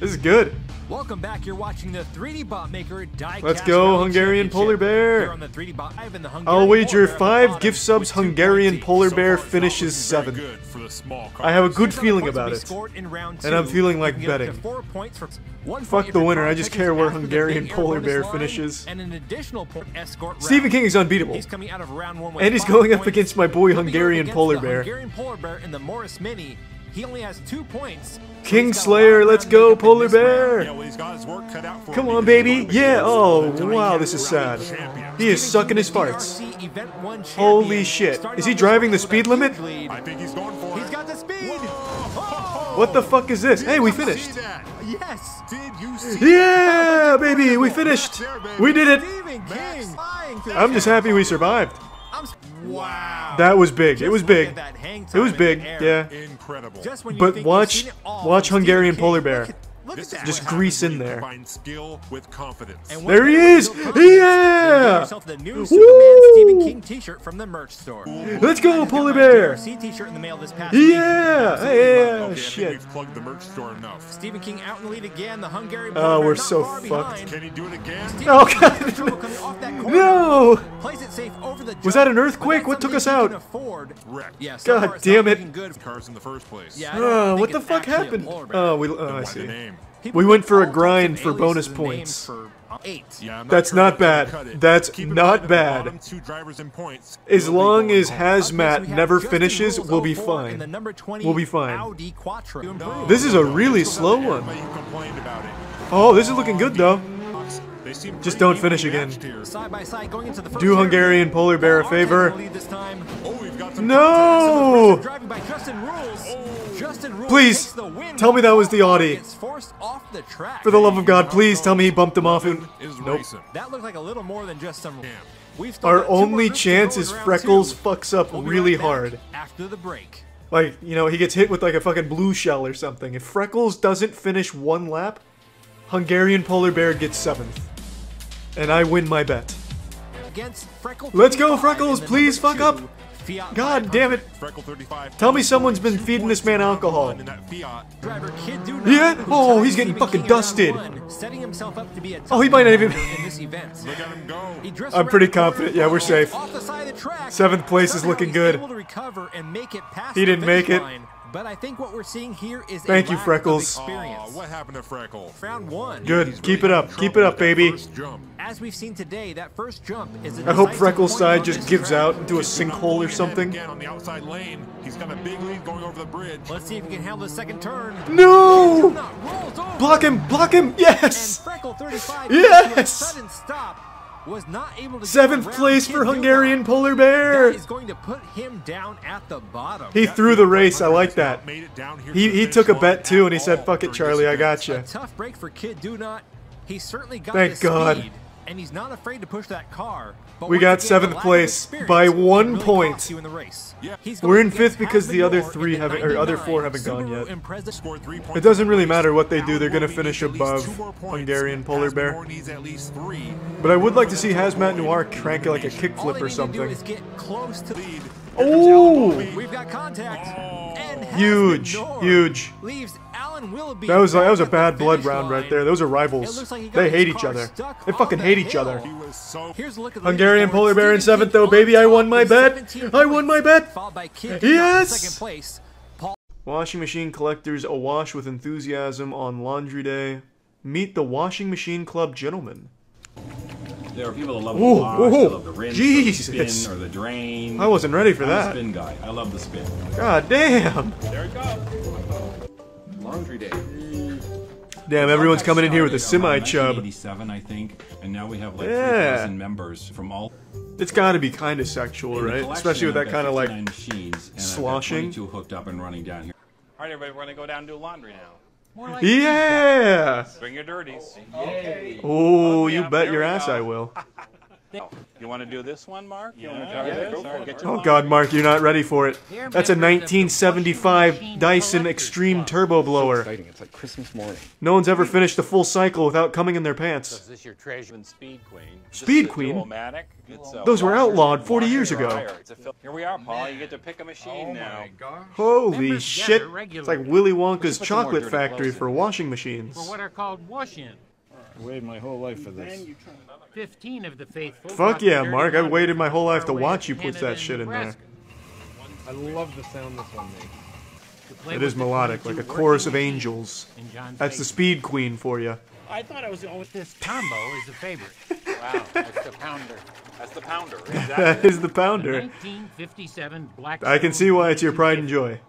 This is good. Welcome back. You're watching the 3D bot maker die. Let's go, Hungarian Polar Bear. I'll wager 5 gift subs Hungarian Polar Bear finishes 7. I have a good feeling about it. And I'm feeling like betting. Fuck the winner, I just care where Hungarian Polar Bear finishes. Stephen King is unbeatable. And he's going up against my boy Hungarian Polar Bear. He only has 2 points. Kingslayer, let's go, Polar Bear! Come on, baby! Yeah! Oh, wow, this is sad. He is sucking his farts. Holy shit. Is he driving the speed limit? I think he's going for it. He's got the speed! What the fuck is this? Hey, we finished! Yes! Did you see Yeah, baby, we finished! We did it! I'm just happy we survived. Wow. That was big. It was big. It was big, yeah. Incredible. But watch Hungarian Polar Bear. Just grease in there. There he is! Yeah! Woo! Let's go, Polar Bear! Yeah! Yeah! Shit. Stephen King out in the lead again. The Hungarian Oh, we're so fucked. Can he do it again? Oh god! No! Was that an earthquake? What took us out? God damn it! What the fuck happened? Oh, I see. We went for a grind for bonus points. That's not bad. That's not bad. As long as Hazmat never finishes, we'll be fine. We'll be fine. This is a really slow one. Oh, this is looking good though. Just don't finish again. Do Hungarian Polar Bear a favor. No! Please, tell me that was the Audi. For the love of God, please tell me he bumped him off. Nope. That looked like a little more than just some. Our only chance is Freckles fucks up really hard. After the break. Like, you know, he gets hit with like a fucking blue shell or something. If Freckles doesn't finish 1 lap, Hungarian Polar Bear gets 7th. And I win my bet. Let's go, Freckles! Please fuck up! God damn it! Tell me someone's been feeding this man alcohol. Yeah? Oh, he's getting fucking dusted. Oh, he might not even... I'm pretty confident. Yeah, we're safe. 7th place is looking good. He didn't make it. But I think what we're seeing here is Thank you, Freckles. What happened to Freckles? Round 1. Good. Keep it up. Keep it up, baby. As we've seen today, that first jump is I hope Freckles' side just gives out into a sinkhole or something. On the outside lane. He's got a big lead going over the bridge. Let's see if he can handle the second turn. No! Block him! Block him! Yes! Yes! Sudden stop. Was not able to 7th place for Hungarian Polar Bear. That is going to put him down at the bottom. He threw the race. I like that. He took a bet too, and he said, "Fuck it, Charlie, I got you." A tough break for Kid Do Not. He certainly got Thank the God. speed, and he's not afraid to push that car. We got 7th place by 1 point. We're in 5th because the other 3 haven't, or other 4 haven't gone yet. It doesn't really matter what they do; they're gonna finish above Hungarian Polar Bear. But I would like to see Hazmat Noir crank like a kickflip or something. Oh! We've got contact. Huge, huge. That was a bad blood round right there. Those are rivals. They hate each other. They fucking hate each other. Hungarian Polar Bear in 7th though, baby. I won my bet. I won my bet. Yes. Washing machine collectors awash with enthusiasm on laundry day. Meet the washing machine club gentlemen. There are people that love the wash, they love the rinse, Jesus. the spin, or the drain. I wasn't ready for I'm that. a spin guy. I love the spin. God damn. There it goes. Laundry day. Damn, everyone's coming in here with a semi-chub. 1987, I think, and now we have like Yeah. 3,000 members from all. It's got to be kind of sexual, right? Especially with that kind of like machines, and sloshing. I've got 22 hooked up and running down here. All right, everybody, we're going to go down and do laundry now. Yeah! Bring your dirties. Okay. Oh, you bet your ass I will. You want to do this one, Mark? You want to try this? All right, get your Oh god, Mark, you're not ready for it. That's a 1975 Dyson Extreme Turbo Blower. It's like Christmas morning. No one's ever finished a full cycle without coming in their pants. Is this your treasure and Speed Queen? Speed Queen? Those were outlawed 40 years ago. Here we are, Paul. You get to pick a machine now. Holy shit. It's like Willy Wonka's chocolate factory for washing machines. For what are called wash-in. I waited my whole life for this. 15 of the faithful. Fuck yeah, Mark. I waited my whole life to watch you put that shit in there. I love the sound this one makes. It is melodic, like a chorus of angels. That's the Speed Queen for you. I thought I was the only. This combo is a favorite. Wow, that's the pounder. That's the pounder. Exactly. That is the pounder. 1957 Black. I can see why it's your pride and joy.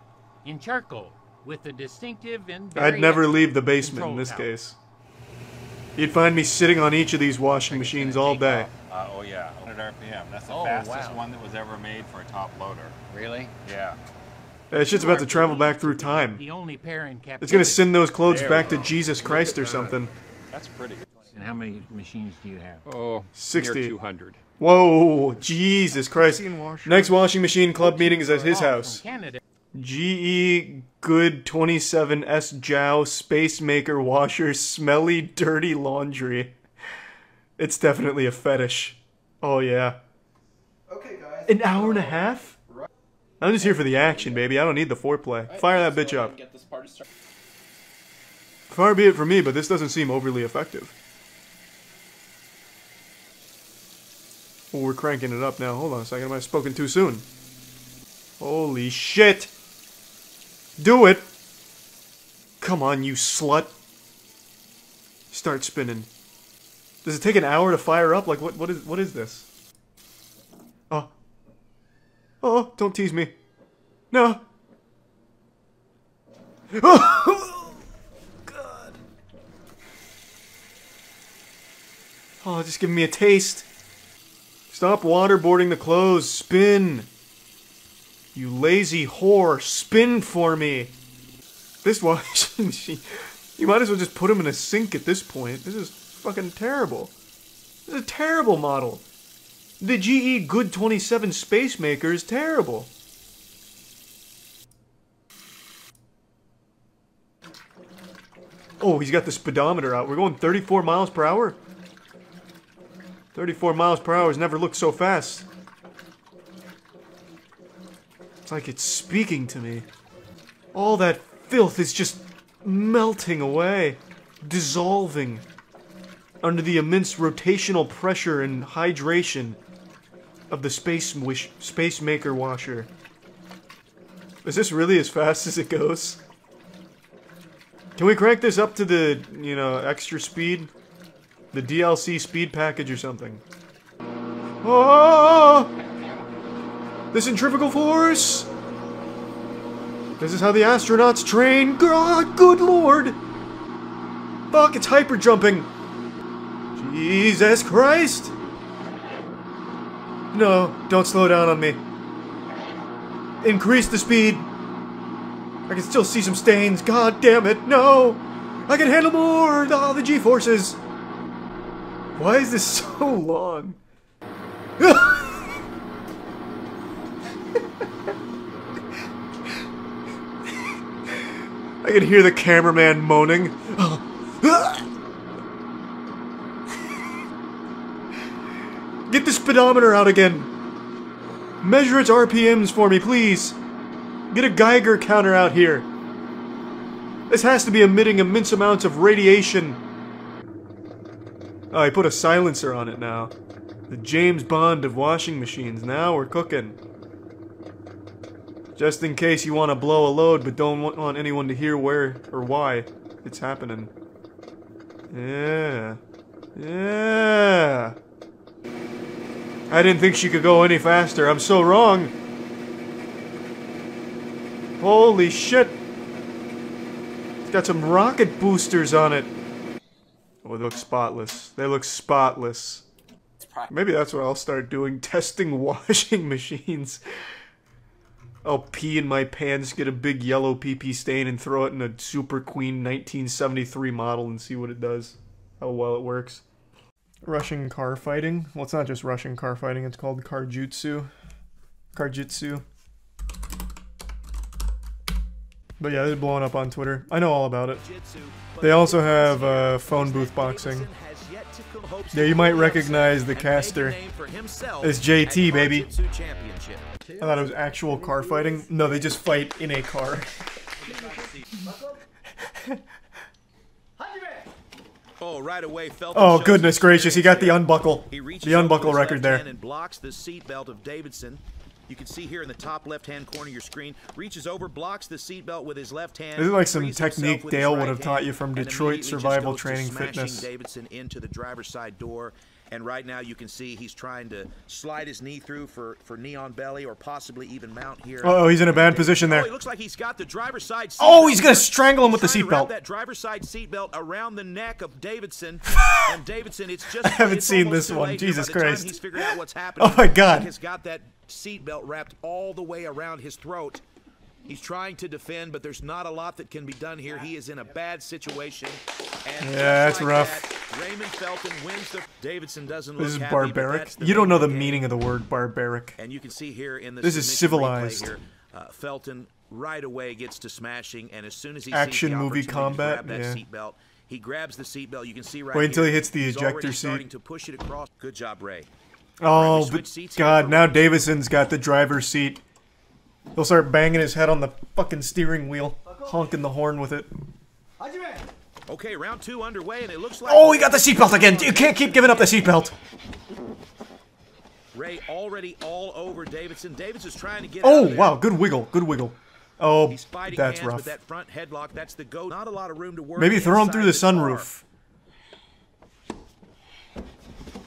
In charcoal, with the distinctive and. I'd never leave the basement in this case. You'd find me sitting on each of these washing machines all day. Oh yeah, 100 RPM. That's the fastest one that was ever made for a top loader. Really? Yeah. That shit's about to travel back through time. The only pair in captivity. It's gonna send those clothes back to Jesus Christ or something. That's pretty. And how many machines do you have? Oh, 60. near 200. Whoa, Jesus Christ. Next washing machine club meeting is at his house. GE Good 27S Jow Space Maker Washer Smelly Dirty Laundry. It's definitely a fetish. Oh yeah. Okay, guys. An hour and a half? I'm just here for the action, baby. I don't need the foreplay. Fire that bitch up. Far be it from me, but this doesn't seem overly effective. Oh, we're cranking it up now. Hold on a second. I might have spoken too soon. Holy shit! Do it! Come on, you slut. Start spinning. Does it take an hour to fire up? Like, what is this? Oh. Oh, don't tease me. No. Oh, God. Oh, just giving me a taste. Stop waterboarding the clothes. Spin. You lazy whore. Spin for me. This washing machine. You might as well just put him in a sink at this point. This is fucking terrible. This is a terrible model. The GE Good 27 Space Maker is terrible. Oh, he's got the speedometer out. We're going 34 miles per hour? 34 miles per hour has never looked so fast. It's like it's speaking to me. All that filth is just melting away, dissolving under the immense rotational pressure and hydration of the Space Maker washer. Is this really as fast as it goes? Can we crank this up to the, you know, extra speed? The DLC speed package or something? Oh! The centrifugal force! This is how the astronauts train. God, good lord! Fuck, it's hyper jumping. Jesus Christ! No, don't slow down on me. Increase the speed. I can still see some stains. God damn it, no! I can handle more! Oh, the G-forces! Why is this so long? I can hear the cameraman moaning. Get the speedometer out again. Measure its RPMs for me, please. Get a Geiger counter out here. This has to be emitting immense amounts of radiation. Oh, I put a silencer on it now. The James Bond of washing machines. Now we're cooking. Just in case you want to blow a load but don't want anyone to hear where or why it's happening. Yeah. Yeah. I didn't think she could go any faster. I'm so wrong. Holy shit. It's got some rocket boosters on it. Oh, they look spotless. They look spotless. Maybe that's what I'll start doing. Testing washing machines. I'll pee in my pants, get a big yellow pee-pee stain, and throw it in a Super Queen 1973 model and see what it does. How well it works. Russian car fighting. Well, it's not just Russian car fighting. It's called karjutsu. Karjutsu. But yeah, they're blowing up on Twitter. I know all about it. They also have phone booth boxing. Yeah, you might recognize the caster as JT, baby. I thought it was actual car fighting. No, they just fight in a car. Oh, right away, oh goodness gracious, he got the unbuckle. The unbuckle record there. And blocks the seatbelt of Davidson. You can see here in the top left-hand corner of your screen, reaches over, blocks the seatbelt with his left hand. This is like some technique Dale would have taught you from Detroit Survival Training Fitness. Davidson into the driver's side door, and right now you can see he's trying to slide his knee through for knee on belly or possibly even mount here. Oh, he's in a bad position there. Oh, he looks like he's got the driver's side seatbelt. Oh, he's gonna strangle him with the seatbelt. That driver's side seatbelt around the neck of Davidson, and Davidson, it's just I haven't seen this one. Jesus Christ. He's figured out what's happening. Oh my God. He's got that seatbelt wrapped all the way around his throat. He's trying to defend, but there's not a lot that can be done here. He is in a bad situation. And yeah, that's rough. That, Raymond Felton wins the... Davidson doesn't look This is happy, barbaric. You don't know the meaning of the word barbaric. And you can see here in this is civilized. Here, Felton right away gets to smashing, and as soon as he action sees the movie combat, to grab that seatbelt, he grabs the seatbelt. You can see right Wait until here, he hits the he's ejector starting seat. to push it across. Good job, Ray. Oh, but God, now Davidson's got the driver's seat. He'll start banging his head on the fucking steering wheel, honking the horn with it. Okay, round 2 underway, and it looks like... Oh, he got the seatbelt again! You can't keep giving up the seatbelt! Ray already all over Davidson. Davidson's trying to get Oh, out of there. wow, good wiggle, good wiggle. Oh, He's fighting that's hands rough. with that front headlock. That's the go. Not a lot of room to work. Maybe throw him inside through the sunroof.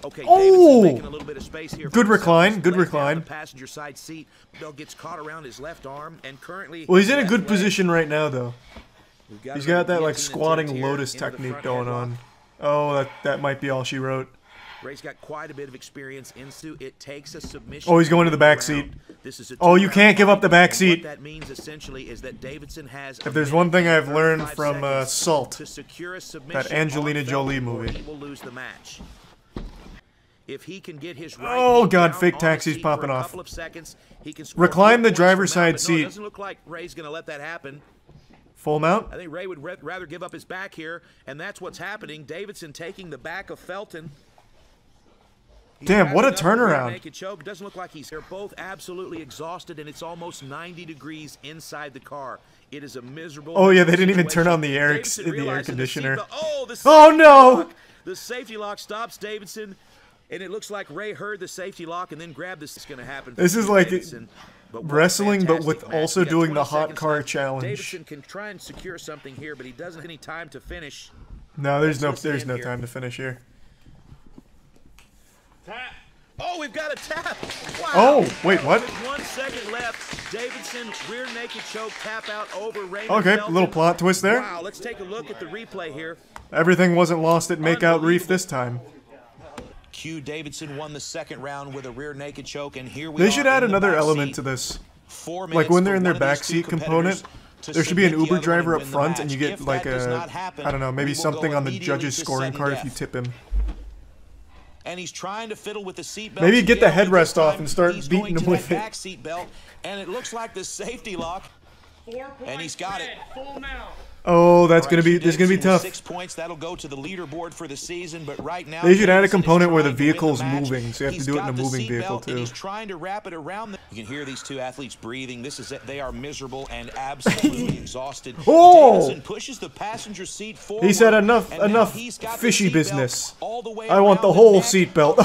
Okay, oh! making a little bit of space here Good recline, good recline. The passenger side seat. Bill gets caught around his left arm, and currently... Well, he's in a good position right now, though. He's got that, like, squatting lotus technique going on. Oh, that might be all she wrote. Ray's got quite a bit of experience into it. Takes a submission. Oh, he's going to the back seat. Oh, you can't give up the back seat. What that means essentially is that Davidson has... If there's one thing I've learned from Salt, to secure a that Angelina Jolie movie. He will lose the match. If he can get his right oh God, fake taxi's popping off. Seconds, he can recline the driver's side seat. No, it doesn't look like Ray's going to let that happen. Full mount? I think Ray would rather give up his back here, and that's what's happening. Davidson taking the back of Felton. Damn, what a turnaround. Naked choke. Doesn't look like they're both absolutely exhausted, and it's almost 90 degrees inside the car. It is a miserable... Oh yeah, they didn't even turn on the air conditioner. Oh no! The safety lock stops Davidson. And it looks like Ray heard the safety lock and then grabbed this. It's going to happen. This is like but wrestling, but with also doing the hot car challenge. Davidson can try and secure something here, but he doesn't have any time to finish. No, there's no time to finish here. Tap. Oh, we've got a tap. Wow. Oh, wait, what? 1 second left. Davidson rear naked choke tap out over Raymond Okay, Felton. little plot twist there. Wow, let's take a look at the replay here. Everything wasn't lost at Makeout Reef this time. Q Davidson won the second round with a rear naked choke, and here we They should add another element to this. Like when they're in their backseat component, there should be an Uber driver up front, and you get like a, I don't know, maybe something on the judge's scoring card if you tip him. And he's trying to fiddle with the seatbelt. Maybe get the headrest off and start beating him with it. Back seat belt, and it looks like the safety lock. And he's got it. Full now. Oh, that's gonna be tough. 6 points. That'll go to the leaderboard for the season. But right now, they should add a component where the vehicle's moving, so you have to do it in a moving vehicle too. He's trying to wrap it around. You can hear these two athletes breathing. This is it. They are miserable and absolutely exhausted. Oh! Davidson pushes the passenger seat forward. He said enough fishy business. I want the whole seatbelt.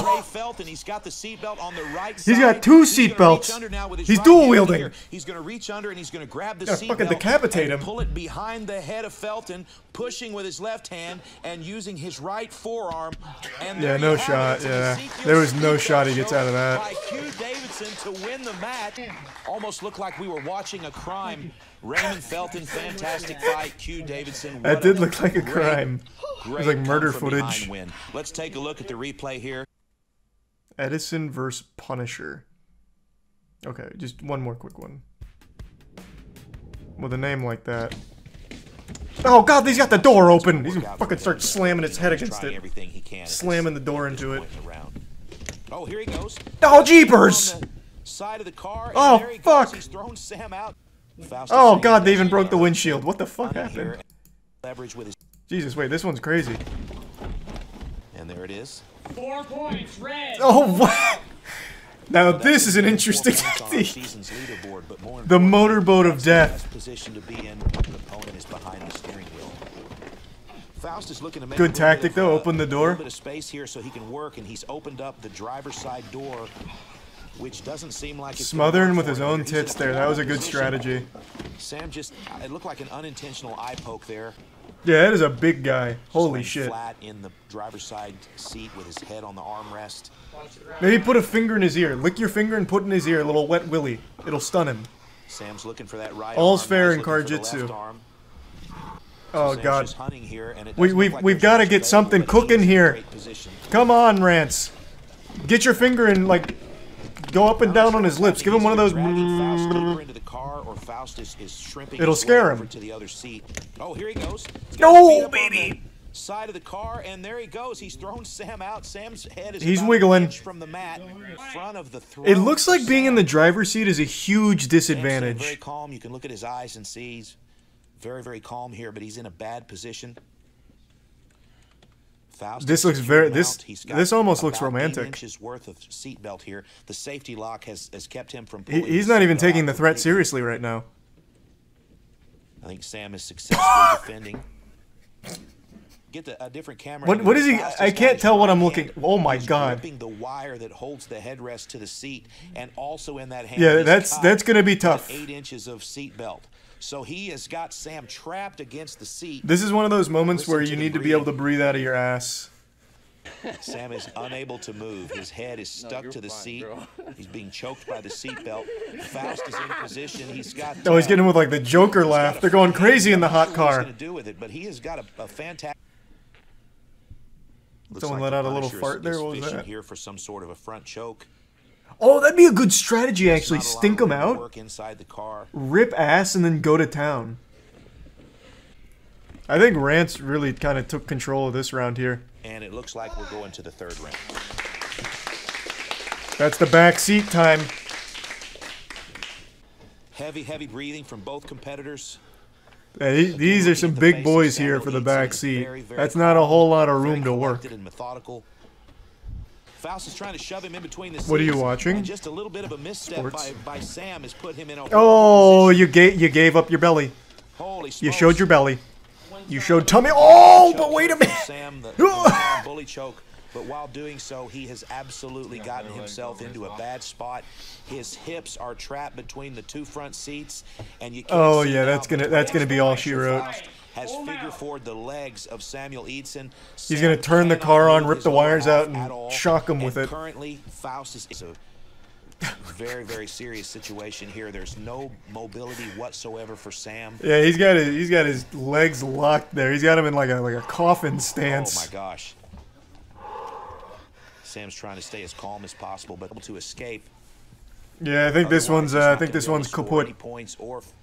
He's got the seatbelt on the right side. He's got 2 seatbelts. He's dual wielding. He's going to reach under and he's going to grab the seatbelt. Fucking decapitate him. Pull it behind the head of Felton, pushing with his left hand and using his right forearm. And yeah, no shot. Yeah, there was no shot he gets out of that. By Q Davidson to win the match. Almost looked like we were watching a crime. Raymond Felton, fantastic fight. Q Davidson. That did look like a crime. It was like murder footage. Win. Let's take a look at the replay here. Edison versus Punisher. Okay, just one more quick one. With a name like that. Oh god, he's got the door open. He's gonna fucking start slamming his head against it. Slamming the door into it. Oh, here he goes. Oh, jeepers! Side of the car, oh, fuck! He's thrown Sam out. Oh god, they even broke the windshield. What the fuck happened? Jesus, wait, this one's crazy. And there it is. 4 points, red. Oh, what? Now this is an interesting technique. The motorboat of death. Faust is looking to make good tactic though. Open the door. A little bit of space here so he can work, and he's opened up the driver's side door, which doesn't seem like it's smothering with his own tits there. That was a good strategy. Sam just, it looked like an unintentional eye poke there. Yeah, that is a big guy. Holy shit. Flat in the driver's side seat with his head on the armrest. Maybe put a finger in his ear. Lick your finger and put in his ear a little wet willy. It'll stun him. Sam's looking for that right All's arm. fair in He's looking for the Karjitsu. left arm. Oh Sam's god. just hunting here, and it doesn't We've look like got to there's get much something available, but cooking he's in here. great position. Come on, Rance. Get your finger and like go up and down on his lips. Give him one of those. It'll scare him. Oh, here he goes. No, baby. Side of the car, and there he goes. He's thrown Sam out. Sam's head is He's about wiggling. an inch from the mat. Front of the It looks like being in the driver's seat is a huge disadvantage. Very calm. You can look at his eyes and see he's very, very calm here, but he's in a bad position. Faust This looks very. This almost looks romantic. 8 inches worth of seat belt here. The safety lock has kept him from. He's not even taking the threat seriously right now. I think Sam is successfully defending. Get a different camera. What is he? I can't tell what I'm looking. Oh my god. Gripping the wire that holds the headrest to the seat, and also in that hand. Yeah, that's gonna be tough. 8 inches of seat belt. So he has got Sam trapped against the seat. This is one of those moments where you need to be able to breathe out of your ass. Sam is unable to move. His head is stuck to the seat. He's being choked by the seat belt. Faust is in position. He's got. Oh, he's getting with like the Joker laugh. They're going crazy in the hot car. Going to do with it, but he has got a fantastic. Someone let out a little fart there. What was that? Here for some sort of a front choke. Oh, that'd be a good strategy actually. Stink them out. Work inside the car. Rip ass and then go to town. I think Rance really kind of took control of this round here. And it looks like we're going to the third round. That's the back seat time. Heavy, heavy breathing from both competitors. Yeah, these are some big boys here for the back seat. That's not a whole lot of room to work. Faust is trying to shove him in between the seats. What are you watching? And just a little bit of a misstep by Sam has put him in a. Oh, you gave up your belly. Holy smokes. You showed your belly. You showed tummy. Oh, but wait a minute. Sam, the bully choke. But while doing so, he has absolutely gotten himself into a bad spot. His hips are trapped between the two front seats, and you can't. Oh yeah, that's gonna be all she wrote. Has figure forward the legs of Samuel Eidson. He's gonna turn the car on, rip the wires out, and shock him with it. Currently, Faust is a very, very serious situation here. There's no mobility whatsoever for Sam. Yeah, he's got his legs locked there. He's got him in like a coffin stance. Oh my gosh. Sam's trying to stay as calm as possible, but able to escape. Yeah, I think this one's kaput.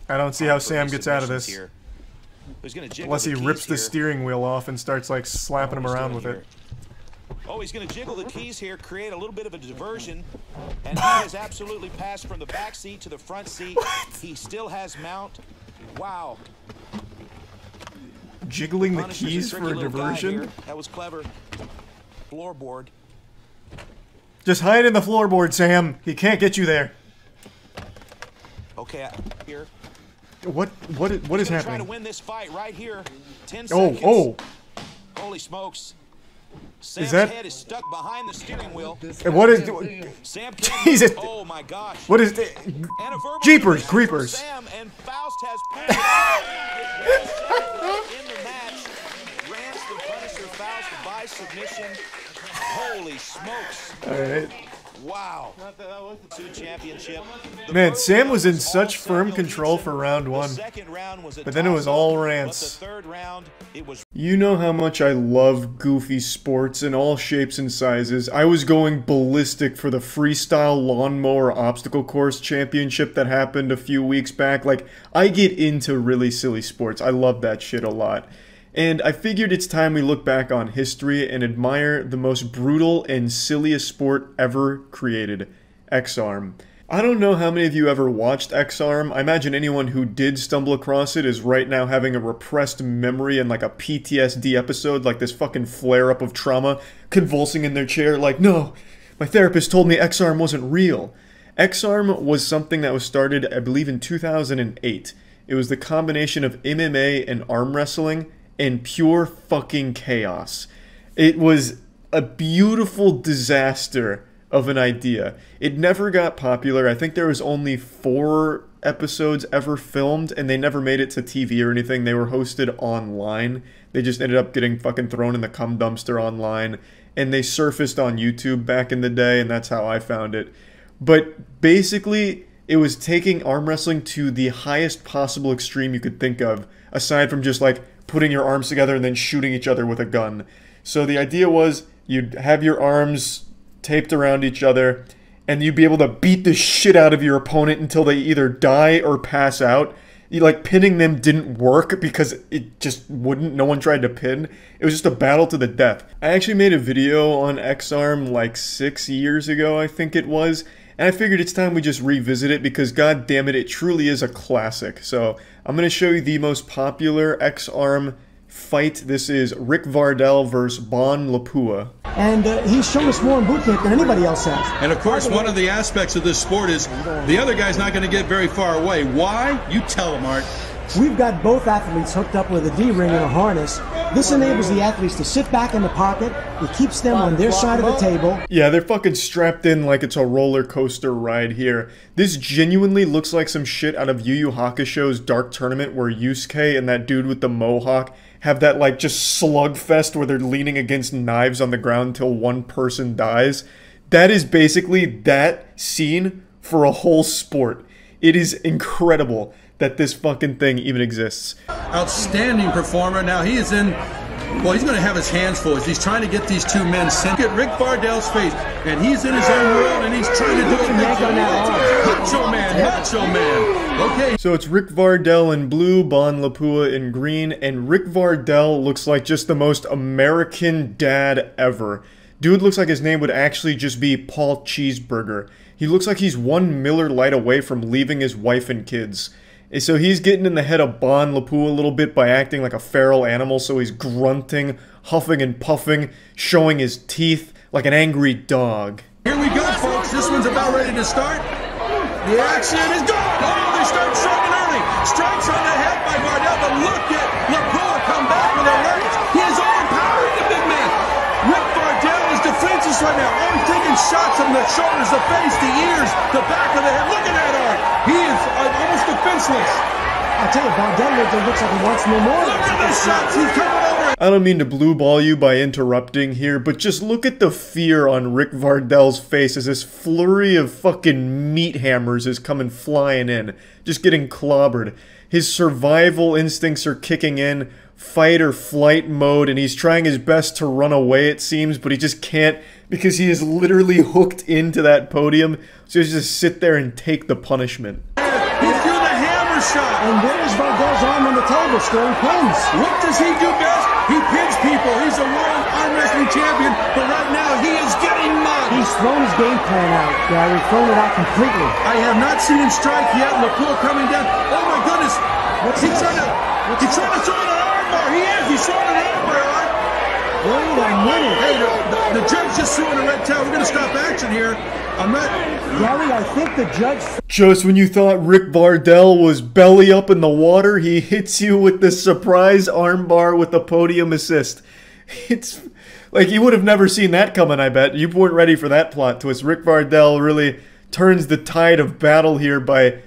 I don't see how Sam gets out of this. Unless he rips the steering wheel off and starts like slapping him around with it. Oh, he's going to jiggle the keys here, create a little bit of a diversion. And he has absolutely passed from the back seat to the front seat. He still has mount. Wow. Jiggling the keys for a diversion? That was clever. Floorboard. Just hide in the floorboard, Sam. He can't get you there. Okay, here. What is happening? Trying to win this fight right here. 10 seconds. Oh. Holy smokes. Sam's that head is stuck behind the steering wheel. And what is Sam Jesus. Oh my gosh. What is it? Jeepers creepers. Sam and Faust has in the match. Rance the Punisher Faust by submission. Holy smokes. All right. Wow. Championship. Man, Sam was in such firm control for round 1. But then it was all rants. You know how much I love goofy sports in all shapes and sizes. I was going ballistic for the freestyle lawnmower obstacle course championship that happened a few weeks back. Like, I get into really silly sports. I love that shit a lot. And I figured it's time we look back on history and admire the most brutal and silliest sport ever created, X-Arm. I don't know how many of you ever watched X-Arm. I imagine anyone who did stumble across it is right now having a repressed memory and like a PTSD episode, like this fucking flare-up of trauma, convulsing in their chair like, no, my therapist told me X-Arm wasn't real. X-Arm was something that was started, I believe, in 2008. It was the combination of MMA and arm wrestling and pure fucking chaos. It was a beautiful disaster of an idea. It never got popular. I think there was only 4 episodes ever filmed, and they never made it to TV or anything. They were hosted online. They just ended up getting fucking thrown in the cum dumpster online, and they surfaced on YouTube back in the day, and that's how I found it. But basically, it was taking arm wrestling to the highest possible extreme you could think of, aside from just like putting your arms together and then shooting each other with a gun. So the idea was you'd have your arms taped around each other and you'd be able to beat the shit out of your opponent until they either die or pass out. Like, pinning them didn't work because it just wouldn't. No one tried to pin. It was just a battle to the death. I actually made a video on X-Arm like 6 years ago, I think it was. And I figured it's time we just revisit it because, god damn it, it truly is a classic. So I'm going to show you the most popular X-Arm fight. This is Rick Vardell versus Bon Lapua. And he's shown us more in boot camp than anybody else has. And of course, one of the aspects of this sport is the other guy's not going to get very far away. Why? You tell him, Art. We've got both athletes hooked up with a D-ring and a harness. This enables the athletes to sit back in the pocket. It keeps them on their side of the table. Yeah, they're fucking strapped in like it's a roller coaster ride here. This genuinely looks like some shit out of Yu Yu Hakusho's Dark Tournament where Yusuke and that dude with the mohawk have that like just slugfest where they're leaning against knives on the ground until one person dies. That is basically that scene for a whole sport. It is incredible that this fucking thing even exists. Outstanding performer. Now he is in, well, he's going to have his hands full as he's trying to get these two men sent. Look at Rick Vardell's face, and he's in his own world, and he's trying to do it. Macho man, macho man. Okay. So it's Rick Vardell in blue, Bon Lapua in green, and Rick Vardell looks like just the most American dad ever. Dude looks like his name would actually just be Paul Cheeseburger. He looks like he's 1 Miller Lite away from leaving his wife and kids. So he's getting in the head of Bon Lapua a little bit by acting like a feral animal, so he's grunting, huffing and puffing, showing his teeth like an angry dog. Here we go, folks. This one's about ready to start. The action is gone. Oh, they start striking early. Strikes on the head by Vardell, but look at Lapua come back with a right. He is overpowering the big man. Rick Vardell is defenseless right now. Oh, he's taking shots from the shoulders, the face, the ears, the back of the head. Look at that arm. He is almost defenseless. I'll tell you, Vardell looks like he wants no more. Look at the shots. He's coming over. I don't mean to blue ball you by interrupting here, but just look at the fear on Rick Vardell's face as this flurry of fucking meat hammers is coming flying in, just getting clobbered. His survival instincts are kicking in, fight or flight mode, and he's trying his best to run away, it seems, but he just can't because he is literally hooked into that podium, so he just sit there and take the punishment. He's doing the hammer shot. And there is Vardell's arm on the table, scoring pins. What does he do best? He pins people. He's a world arm wrestling champion, but right now he is getting mugged. He's thrown his game plan out, Gary. Thrown it out completely. I have not seen him strike yet. Lapua coming down. Oh my goodness. He's trying to throw an arm bar. He is. He's throwing an arm bar. Wait a minute. Hey, the judge just threw in a red towel. We're going to stop action here. I'm not... Gary, I think the judge... Just when you thought Rick Vardell was belly up in the water, he hits you with the surprise armbar with the podium assist. It's... like, you would have never seen that coming, I bet. You weren't ready for that plot twist. Rick Vardell really turns the tide of battle here by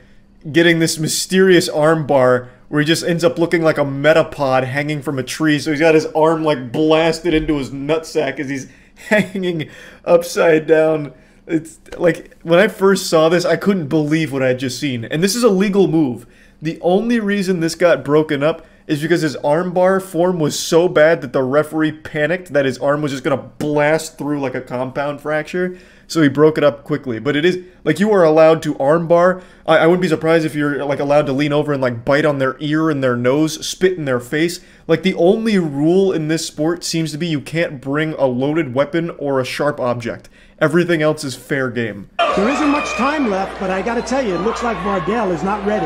getting this mysterious armbar where he just ends up looking like a metapod hanging from a tree. So he's got his arm like blasted into his nutsack as he's hanging upside down. It's like, when I first saw this, I couldn't believe what I had just seen. And this is a legal move. The only reason this got broken up is because his armbar form was so bad that the referee panicked that his arm was just gonna blast through like a compound fracture. So he broke it up quickly. But it is, like, you are allowed to armbar. I wouldn't be surprised if you're, like, allowed to lean over and, like, bite on their ear and their nose, spit in their face. Like, the only rule in this sport seems to be you can't bring a loaded weapon or a sharp object. Everything else is fair game. There isn't much time left, but I gotta tell you, it looks like Vardell is not ready.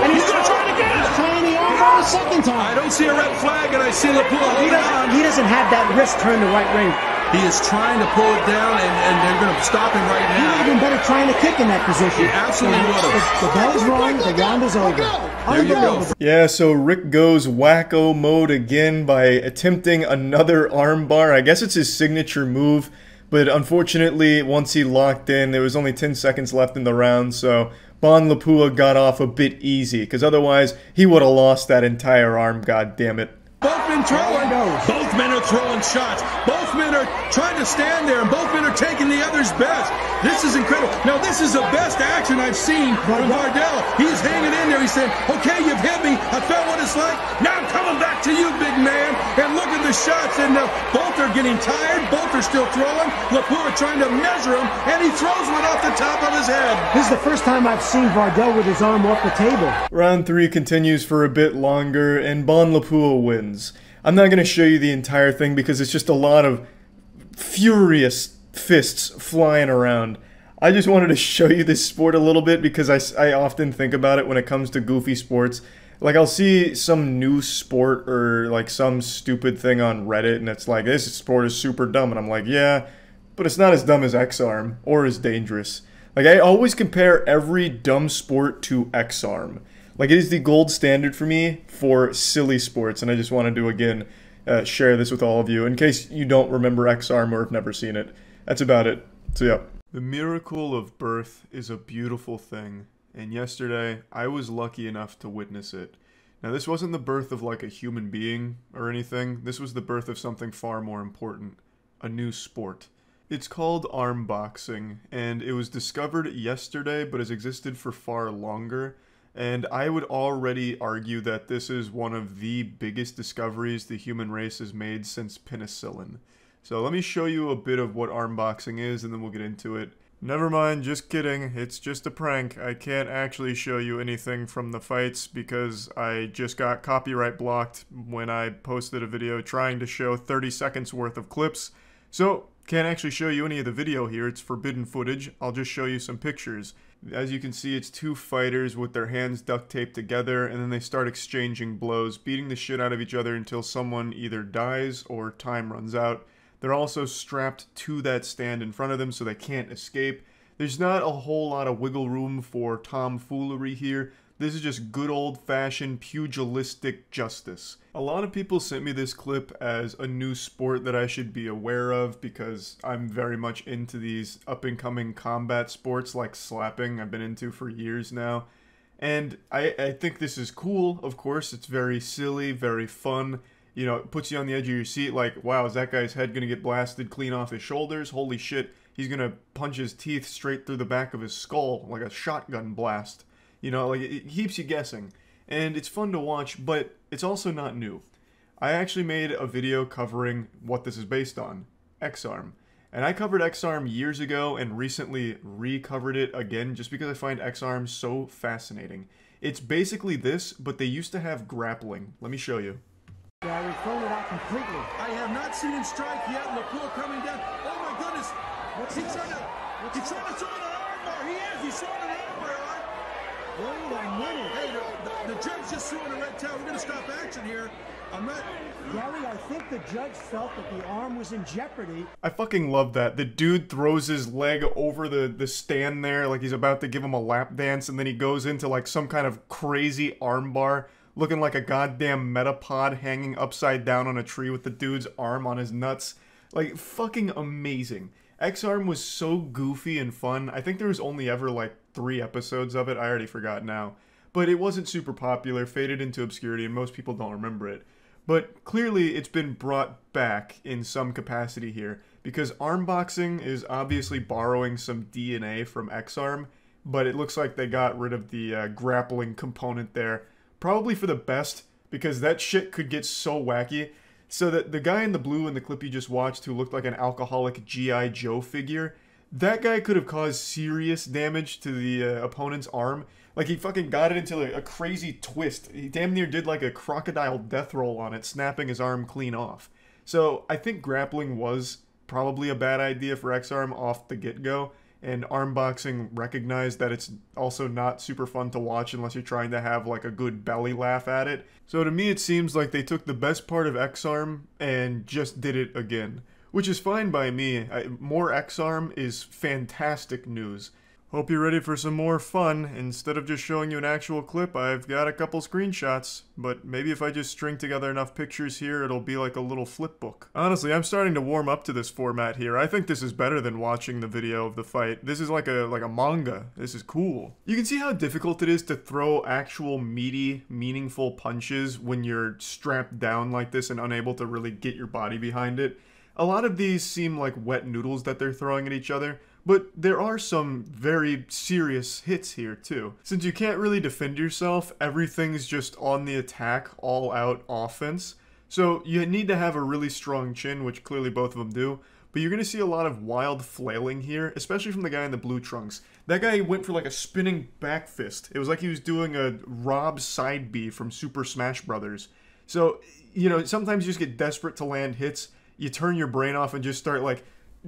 And he's gonna try to get it! He's trying the armbar a second time. I don't see a red flag, and I see Lapua holding on. He doesn't have that wrist turned the right way. He is trying to pull it down, and they're going to stop him right now. He would have been better trying to kick in that position. He absolutely would have. The bell is rung, the round is over. There you go. Yeah, so Rick goes wacko mode again by attempting another armbar. I guess it's his signature move, but unfortunately, once he locked in, there was only 10 seconds left in the round, so Bon Lapua got off a bit easy, because otherwise, he would have lost that entire arm, goddammit. Both men throwing. Both men are throwing shots. Both men are trying to stand there, and both men are taking the other's best. This is incredible. Now, this is the best action I've seen from Vardell. He's hanging in there. He's saying, okay, you've hit me. I felt what it's like. Now I'm coming back to you, big man. And look at the shots. And both are getting tired. Both are still throwing. Lapua trying to measure him, and he throws one off the top of his head. This is the first time I've seen Vardell with his arm off the table. Round 3 continues for a bit longer, and Bon Lapua wins. I'm not going to show you the entire thing because it's just a lot of furious fists flying around. I just wanted to show you this sport a little bit because I often think about it when it comes to goofy sports. Like, I'll see some new sport or like some stupid thing on Reddit and it's like, this sport is super dumb, and I'm like, yeah, but it's not as dumb as X-Arm or as dangerous. Like, I always compare every dumb sport to X-Arm. Like, it is the gold standard for me for silly sports, and I just wanted to, again, share this with all of you, in case you don't remember X-Arm or have never seen it. That's about it. So, yeah. The miracle of birth is a beautiful thing, and yesterday, I was lucky enough to witness it. Now, this wasn't the birth of, like, a human being or anything. This was the birth of something far more important. A new sport. It's called arm boxing, and it was discovered yesterday, but has existed for far longer. And I would already argue that this is one of the biggest discoveries the human race has made since penicillin. So let me show you a bit of what arm boxing is, and then we'll get into it. Never mind, just kidding. It's just a prank. I can't actually show you anything from the fights because I just got copyright blocked when I posted a video trying to show 30 seconds worth of clips. So, can't actually show you any of the video here. It's forbidden footage. I'll just show you some pictures. As you can see, it's two fighters with their hands duct taped together, and then they start exchanging blows, beating the shit out of each other until someone either dies or time runs out. They're also strapped to that stand in front of them so they can't escape. There's not a whole lot of wiggle room for tomfoolery here. This is just good old-fashioned pugilistic justice. A lot of people sent me this clip as a new sport that I should be aware of because I'm very much into these up-and-coming combat sports like slapping I've been into for years now. And I think this is cool, of course. It's very silly, very fun. You know, it puts you on the edge of your seat like, wow, is that guy's head gonna get blasted clean off his shoulders? Holy shit, he's gonna punch his teeth straight through the back of his skull like a shotgun blast. You know, like, it keeps you guessing. And it's fun to watch, but it's also not new. I actually made a video covering what this is based on, X-Arm. And I covered X-Arm years ago and recently recovered it again just because I find X-Arm so fascinating. It's basically this, but they used to have grappling. Let me show you. Yeah, we've thrown it out completely. I have not seen him strike yet. Lapua coming down. Oh my goodness! He's trying to throw an armbar. He is. He's throwing an armbar. Wait a minute. Hey, the judge just threw in a red towel. We're going to stop action here. I'm not... Gary, I think the judge felt that the arm was in jeopardy. I fucking love that. The dude throws his leg over the stand there like he's about to give him a lap dance, and then he goes into like some kind of crazy armbar looking like a goddamn metapod hanging upside down on a tree with the dude's arm on his nuts. Like, fucking amazing. X-Arm was so goofy and fun. I think there was only ever like 3 episodes of it. I already forgot now. But it wasn't super popular, faded into obscurity, and most people don't remember it. But clearly it's been brought back in some capacity here. because arm boxing is obviously borrowing some DNA from X-Arm, but it looks like they got rid of the grappling component there. Probably for the best, because that shit could get so wacky. So that the guy in the blue in the clip you just watched who looked like an alcoholic G.I. Joe figure, that guy could have caused serious damage to the opponent's arm. Like, he fucking got it into a crazy twist. He damn near did like a crocodile death roll on it, snapping his arm clean off. So I think grappling was probably a bad idea for X-Arm off the get-go. And arm boxing recognized that it's also not super fun to watch unless you're trying to have like a good belly laugh at it. So to me it seems like they took the best part of X-Arm and just did it again. Which is fine by me. More X-Arm is fantastic news. Hope you're ready for some more fun. Instead of just showing you an actual clip, I've got a couple screenshots. But maybe if I just string together enough pictures here, it'll be like a little flip book. Honestly, I'm starting to warm up to this format here. I think this is better than watching the video of the fight. This is like a manga. This is cool. You can see how difficult it is to throw actual meaty, meaningful punches when you're strapped down like this and unable to really get your body behind it. A lot of these seem like wet noodles that they're throwing at each other. But there are some very serious hits here too. Since you can't really defend yourself, everything's just on the attack, all out offense. So you need to have a really strong chin, which clearly both of them do. But you're going to see a lot of wild flailing here, especially from the guy in the blue trunks. That guy went for like a spinning back fist. It was like he was doing a Rob side B from Super Smash Brothers. So, you know, sometimes you just get desperate to land hits. You turn your brain off and just start like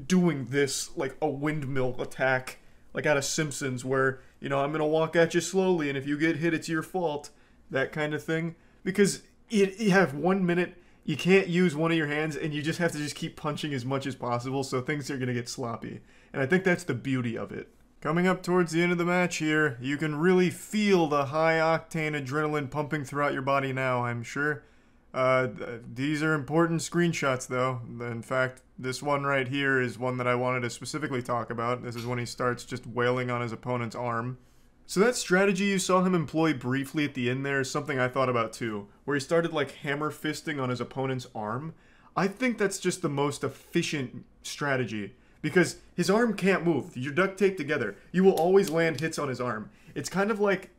doing this like a windmill attack, like out of Simpsons, where, you know, I'm gonna walk at you slowly and if you get hit it's your fault, that kind of thing. Because you have 1 minute, you can't use one of your hands and you just have to just keep punching as much as possible, so things are gonna get sloppy. And I think that's the beauty of it. Coming up towards the end of the match here, you can really feel the high octane adrenaline pumping throughout your body now, I'm sure. These are important screenshots though. In fact, this one right here is one that I wanted to specifically talk about. This is when he starts just wailing on his opponent's arm. So that strategy you saw him employ briefly at the end there is something I thought about too, where he started like hammer fisting on his opponent's arm. I think that's just the most efficient strategy, because his arm can't move. You're duct taped together. You will always land hits on his arm. It's kind of like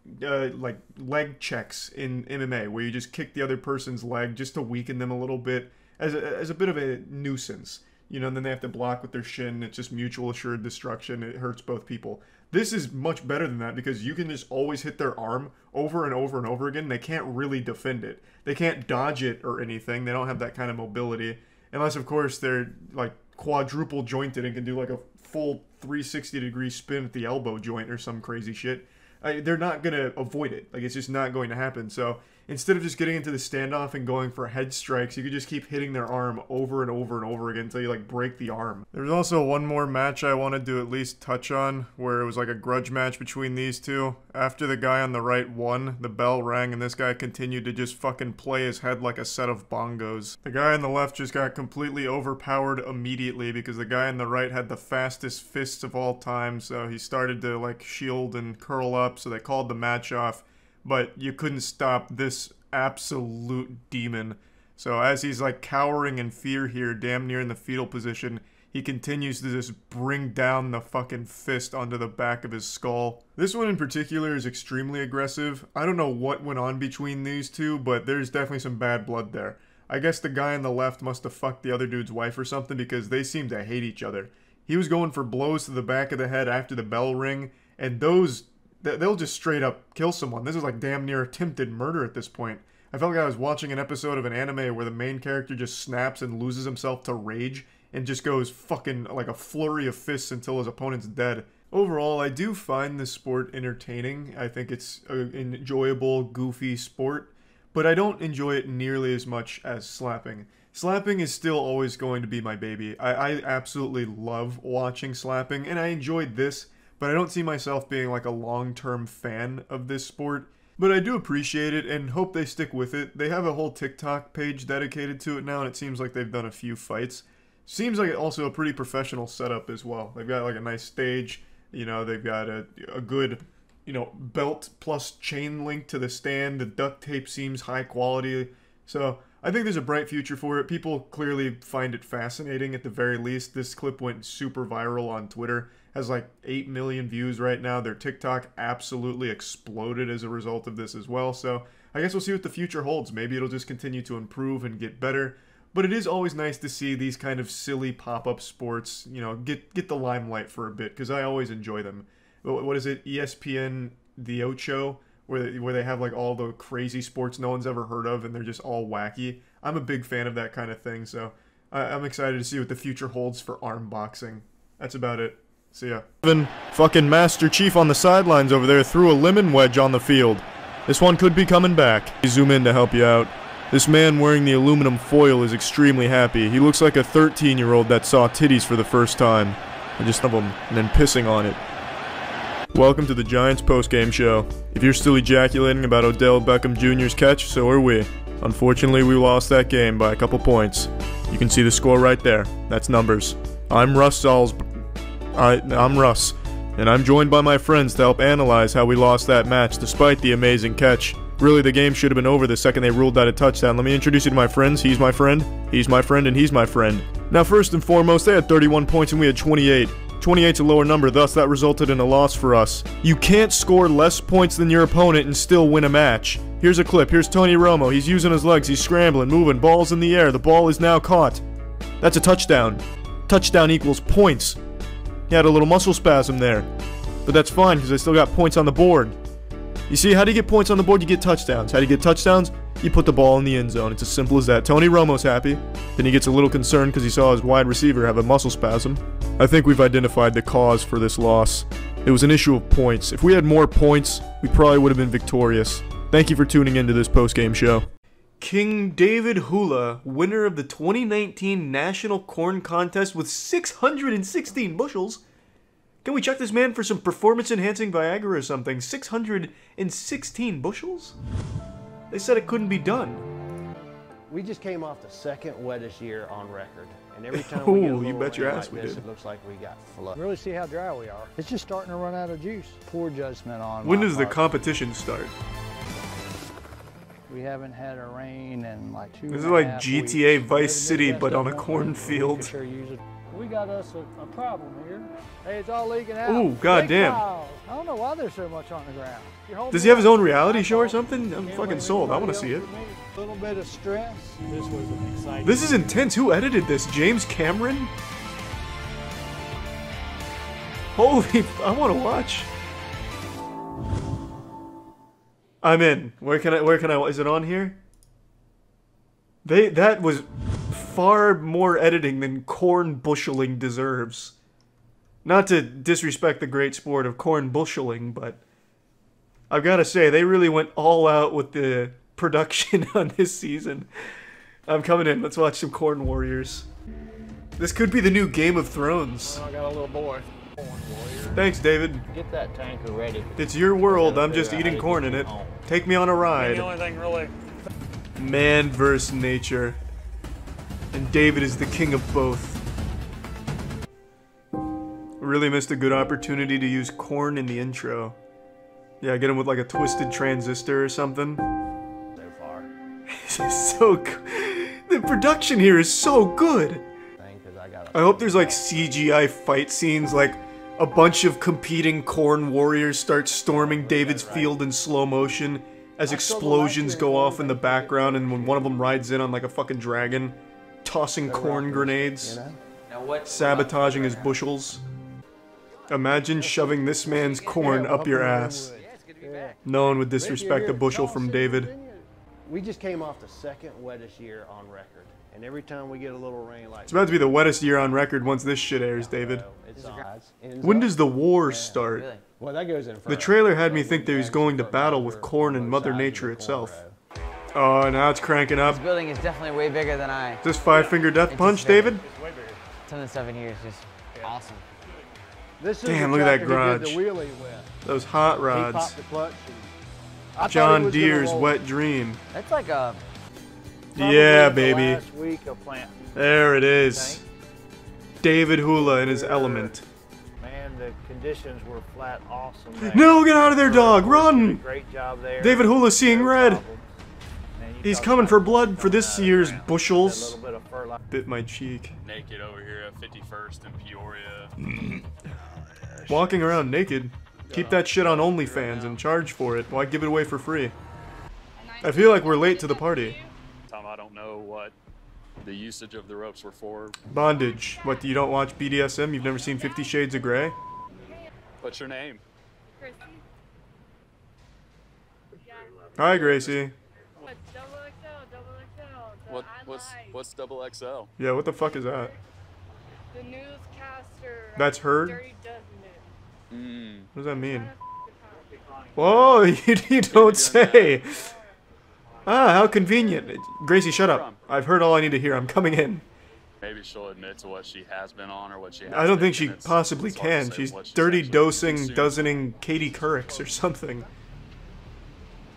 leg checks in MMA, where you just kick the other person's leg just to weaken them a little bit as a bit of a nuisance. You know, and then they have to block with their shin. It's just mutual assured destruction. It hurts both people. This is much better than that, because you can just always hit their arm over and over and over again. They can't really defend it. They can't dodge it or anything. They don't have that kind of mobility. Unless, of course, they're like quadruple jointed and can do like a full 360-degree spin at the elbow joint or some crazy shit. They're not going to avoid it. Like, it's just not going to happen. So instead of just getting into the standoff and going for head strikes, you could just keep hitting their arm over and over and over again until you like break the arm. There's also one more match I wanted to at least touch on, where it was like a grudge match between these two. After the guy on the right won, the bell rang and this guy continued to just fucking play his head like a set of bongos. The guy on the left just got completely overpowered immediately because the guy on the right had the fastest fists of all time, so he started to like shield and curl up, so they called the match off. But you couldn't stop this absolute demon. So as he's like cowering in fear here, damn near in the fetal position, he continues to just bring down the fucking fist onto the back of his skull. This one in particular is extremely aggressive. I don't know what went on between these two, but there's definitely some bad blood there. I guess the guy on the left must have fucked the other dude's wife or something, because they seem to hate each other. He was going for blows to the back of the head after the bell ring, and they'll just straight up kill someone. This is like damn near attempted murder at this point. I felt like I was watching an episode of an anime where the main character just snaps and loses himself to rage and just goes fucking like a flurry of fists until his opponent's dead. Overall, I do find this sport entertaining. I think it's an enjoyable, goofy sport, but I don't enjoy it nearly as much as slapping. Slapping is still always going to be my baby. I absolutely love watching slapping, and I enjoyed this, but I don't see myself being like a long-term fan of this sport. But I do appreciate it and hope they stick with it. They have a whole TikTok page dedicated to it now, and it seems like they've done a few fights. Seems like also a pretty professional setup as well. They've got like a nice stage, you know, they've got a good, you know, belt plus chain link to the stand. The duct tape seems high quality. So I think there's a bright future for it. People clearly find it fascinating at the very least. This clip went super viral on Twitter. Has like 8 million views right now. Their TikTok absolutely exploded as a result of this as well. So I guess we'll see what the future holds. Maybe it'll just continue to improve and get better. But it is always nice to see these kind of silly pop-up sports, you know, get the limelight for a bit, because I always enjoy them. What is it? ESPN The Ocho, where they have like all the crazy sports no one's ever heard of, and they're just all wacky. I'm a big fan of that kind of thing, so I'm excited to see what the future holds for arm boxing. That's about it. See ya. Fucking Master Chief on the sidelines over there threw a lemon wedge on the field. This one could be coming back. Zoom in to help you out. This man wearing the aluminum foil is extremely happy. He looks like a 13-year-old that saw titties for the first time. And just of them, and then pissing on it. Welcome to the Giants postgame show. If you're still ejaculating about Odell Beckham Jr.'s catch, so are we. Unfortunately, we lost that game by a couple points. You can see the score right there. That's numbers. I'm Russ, and I'm joined by my friends to help analyze how we lost that match despite the amazing catch. Really, the game should have been over the second they ruled that a touchdown. Let me introduce you to my friends. He's my friend, and he's my friend. Now, first and foremost, they had 31 points and we had 28. 28's a lower number, thus that resulted in a loss for us. You can't score less points than your opponent and still win a match. Here's a clip. Here's Tony Romo. He's using his legs. He's scrambling, moving. Ball's in the air. The ball is now caught. That's a touchdown. Touchdown equals points. He had a little muscle spasm there. But that's fine, because I still got points on the board. You see, how do you get points on the board? You get touchdowns. How do you get touchdowns? You put the ball in the end zone. It's as simple as that. Tony Romo's happy. Then he gets a little concerned because he saw his wide receiver have a muscle spasm. I think we've identified the cause for this loss. It was an issue of points. If we had more points, we probably would have been victorious. Thank you for tuning into this postgame show. King David Hula, winner of the 2019 National Corn Contest with 616 bushels. Can we check this man for some performance-enhancing Viagra or something? 616 bushels? They said it couldn't be done. We just came off the second wettest year on record. And every time we get a little rain like this, it looks like we got flood. Really see how dry we are. It's just starting to run out of juice. Poor judgment on When does the competition start? We haven't had a rain in like 2 This is like GTA Vice City, but on a cornfield. We got us a problem here. Hey, it's all leaking out. Ooh, goddamn. I don't know why there's so much on the ground. Does he have his own reality show or something? I'm fucking sold. I want to see it. A little bit of stress. This was an exciting. This is intense. Who edited this? James Cameron? Holy, I want to watch. I'm in. Where can I, is it on here? That was far more editing than corn busheling deserves. Not to disrespect the great sport of corn busheling, but I've got to say, they really went all out with the production on this season. I'm coming in. Let's watch some Corn Warriors. This could be the new Game of Thrones. I got a little boy. Thanks, David. Get that tanker ready. It's your world. I'm just eating corn in it. Take me on a ride. The only thing really. Man versus nature. And David is the king of both. Really missed a good opportunity to use corn in the intro. Yeah, get him with like a twisted transistor or something. So far. This is so good. The production here is so good. I hope there's like CGI fight scenes, like a bunch of competing corn warriors start storming David's field in slow motion as explosions go off in the background, and when one of them rides in on like a fucking dragon, tossing corn grenades, sabotaging his bushels. Imagine shoving this man's corn up your ass. No one would disrespect a bushel from David. We just came off the second wettest year on record. And every time we get a little rain like It's about to be the wettest year on record once this shit airs, David. When does the war start? Well, that goes in front. The trailer had me think that he was going to battle with corn and Mother Nature itself. Oh, now it's cranking up. This building is definitely way bigger than I. Is this Five-Finger Death Punch, David? Some of the stuff in here is just awesome. Damn, look at that garage. Those hot rods. John Deere's wet dream. That's like a... Yeah, baby. Last week of planting. There it is. David Hula in his element. Man, the conditions were flat awesome. No, get out of there, dog! Run! Great job there. David Hula seeing red. And He's coming for blood for this year's bushels. Bit my cheek. Naked over here at 51st in Peoria. Walking around naked. Keep that shit on OnlyFans and charge for it. Why give it away for free? I feel like we're late to the party. Tom, I don't know what the usage of the ropes were for. Bondage. What, you don't watch BDSM? You've never seen 50 Shades of Grey? What's your name? Hi, Gracie. What's double XL? Yeah, what the fuck is that? The newscaster. That's her? What does that mean? Whoa, you don't say. Ah, how convenient. Gracie, shut up. I've heard all I need to hear. I'm coming in. Maybe she'll admit to what she has been on or what she has. I don't think she possibly can. She's dirty dosening, dozening Katie Couric's or something.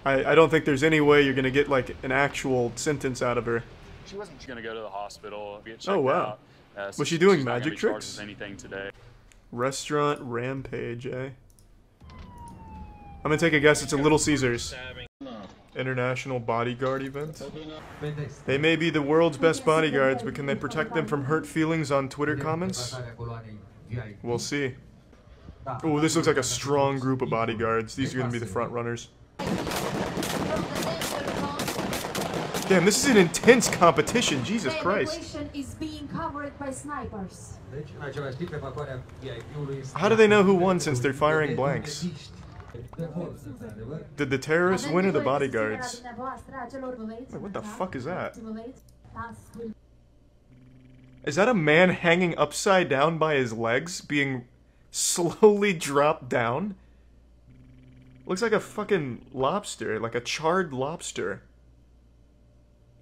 I don't think there's any way you're gonna get like an actual sentence out of her. She wasn't gonna go to the hospital. Get checked Oh wow. out. Was she doing she's not magic gonna be charged tricks? with anything today. Restaurant Rampage, eh? I'm gonna take a guess. It's a Little Caesars. International bodyguard event. They may be the world's best bodyguards, but can they protect them from hurt feelings on Twitter comments? We'll see. Oh, this looks like a strong group of bodyguards. These are gonna be the front runners. Damn, this is an intense competition. Jesus Christ. Is being covered by snipers. How do they know who won since they're firing blanks? Did the terrorists win or the bodyguards? Wait, what the fuck is that? Is that a man hanging upside down by his legs, being slowly dropped down? Looks like a fucking lobster, like a charred lobster.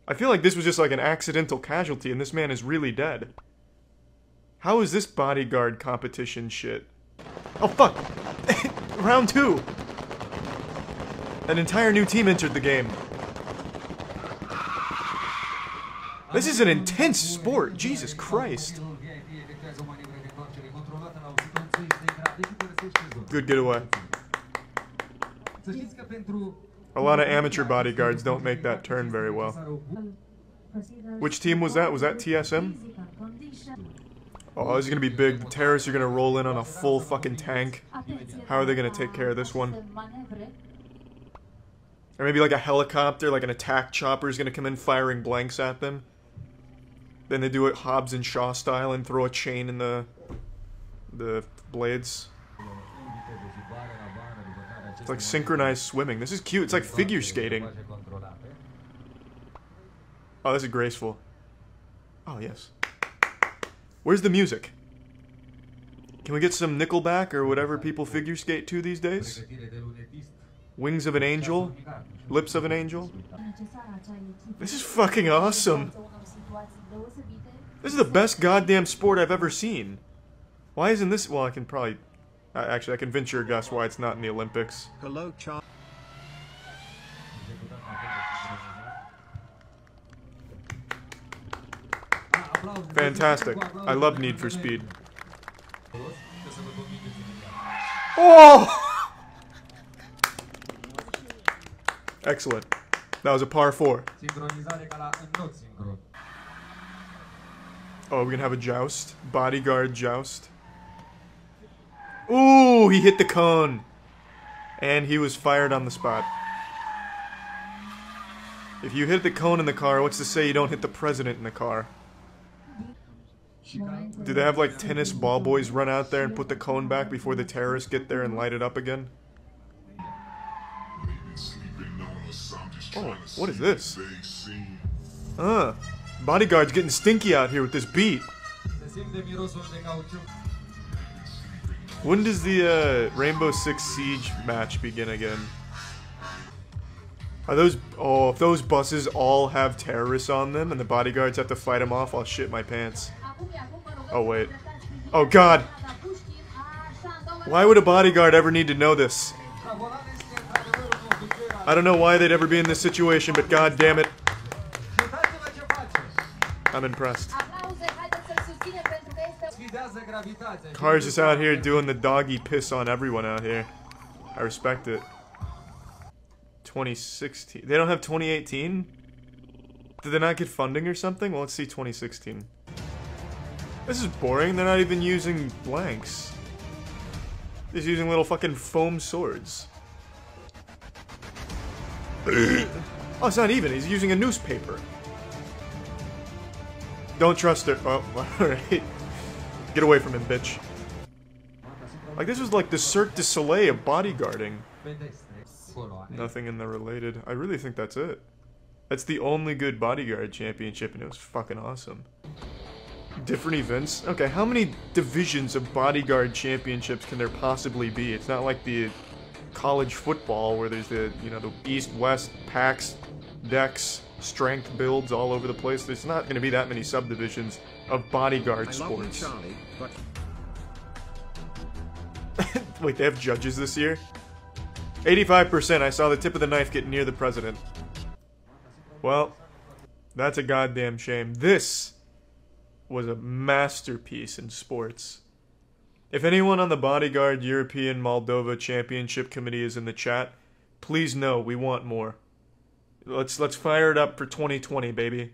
I feel like this was just like an accidental casualty and this man is really dead. How is this bodyguard competition shit? Oh fuck! Round 2! An entire new team entered the game. This is an intense sport, Jesus Christ. Good getaway. A lot of amateur bodyguards don't make that turn very well. Which team was that? Was that TSM? Oh, this is gonna be big. The terrorists are gonna roll in on a full fucking tank. How are they gonna take care of this one? Or maybe like a helicopter, like an attack chopper is gonna come in firing blanks at them. Then they do it Hobbs and Shaw style and throw a chain in the blades. It's like synchronized swimming. This is cute. It's like figure skating. Oh, this is graceful. Oh, yes. Where's the music? Can we get some Nickelback or whatever people figure skate to these days? Wings of an Angel? Lips of an Angel? This is fucking awesome. This is the best goddamn sport I've ever seen. Why isn't this... Well, I can probably... Actually, I can venture a guess why it's not in the Olympics. Hello, Charles. Fantastic. I love Need for Speed. Oh! Excellent. That was a par 4. Oh, we're gonna have a joust? Bodyguard joust? Ooh, he hit the cone. And he was fired on the spot. If you hit the cone in the car, what's to say you don't hit the president in the car? Do they have like tennis ball boys run out there and put the cone back before the terrorists get there and light it up again? Oh, what is this? Bodyguard's getting stinky out here with this beat. When does the Rainbow Six Siege match begin again? Are those... Oh, if those buses all have terrorists on them and the bodyguards have to fight them off, I'll shit my pants. Oh, wait. Oh, God! Why would a bodyguard ever need to know this? I don't know why they'd ever be in this situation, but god damn it. I'm impressed. Car's just out here doing the doggy piss on everyone out here. I respect it. 2016. They don't have 2018? Did they not get funding or something? Well, let's see 2016. This is boring. They're not even using blanks. They're just using little fucking foam swords. Oh, it's not even. He's using a newspaper. Don't trust her. Oh, alright. Get away from him, bitch. Like, this was like the Cirque du Soleil of bodyguarding. Nothing in the related. I really think that's it. That's the only good bodyguard championship, and it was fucking awesome. Different events? Okay, how many divisions of bodyguard championships can there possibly be? It's not like the college football where there's the, you know, the East, West, packs, decks, strength builds all over the place. There's not going to be that many subdivisions of bodyguard sports. Charlie, but... Wait, they have judges this year? 85%. I saw the tip of the knife get near the president. Well, that's a goddamn shame. This was a masterpiece in sports. If anyone on the Bodyguard European Moldova Championship Committee is in the chat, please know we want more. Let's fire it up for 2020, baby.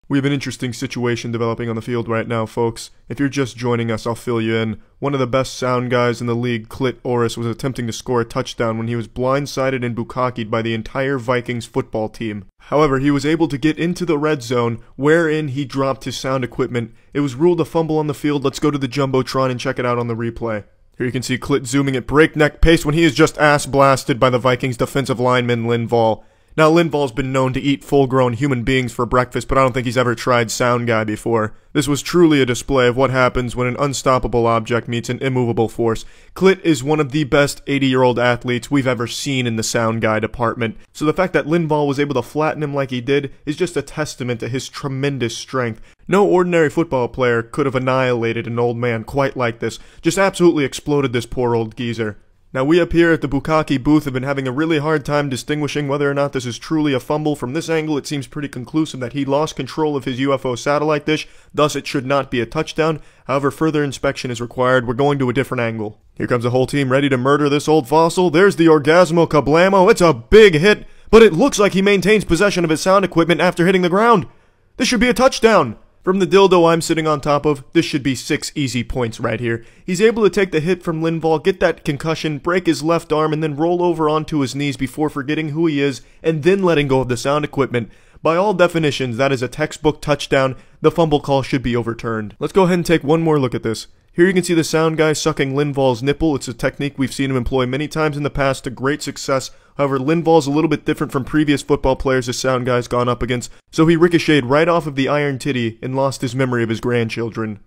We have an interesting situation developing on the field right now, folks. If you're just joining us, I'll fill you in. One of the best sound guys in the league, Clit Orris, was attempting to score a touchdown when he was blindsided and bukkakied by the entire Vikings football team. However, he was able to get into the red zone, wherein he dropped his sound equipment. It was ruled a fumble on the field. Let's go to the Jumbotron and check it out on the replay. Here you can see Clit zooming at breakneck pace when he is just ass-blasted by the Vikings defensive lineman Linval. Now, Linval's been known to eat full-grown human beings for breakfast, but I don't think he's ever tried Sound Guy before. This was truly a display of what happens when an unstoppable object meets an immovable force. Clit is one of the best 80-year-old athletes we've ever seen in the Sound Guy department, so the fact that Linval was able to flatten him like he did is just a testament to his tremendous strength. No ordinary football player could have annihilated an old man quite like this, just absolutely exploded this poor old geezer. Now, we up here at the Bukkake booth have been having a really hard time distinguishing whether or not this is truly a fumble. From this angle, it seems pretty conclusive that he lost control of his UFO satellite dish, thus it should not be a touchdown. However, further inspection is required. We're going to a different angle. Here comes the whole team ready to murder this old fossil. There's the Orgasmo Kablamo. It's a big hit, but it looks like he maintains possession of his sound equipment after hitting the ground. This should be a touchdown. From the dildo I'm sitting on top of, this should be 6 easy points right here. He's able to take the hit from Linval, get that concussion, break his left arm, and then roll over onto his knees before forgetting who he is, and then letting go of the sound equipment. By all definitions, that is a textbook touchdown. The fumble call should be overturned. Let's go ahead and take one more look at this. Here you can see the sound guy sucking Linval's nipple. It's a technique we've seen him employ many times in the past to great success. However, Linval's a little bit different from previous football players the sound guy's gone up against, so he ricocheted right off of the iron titty and lost his memory of his grandchildren.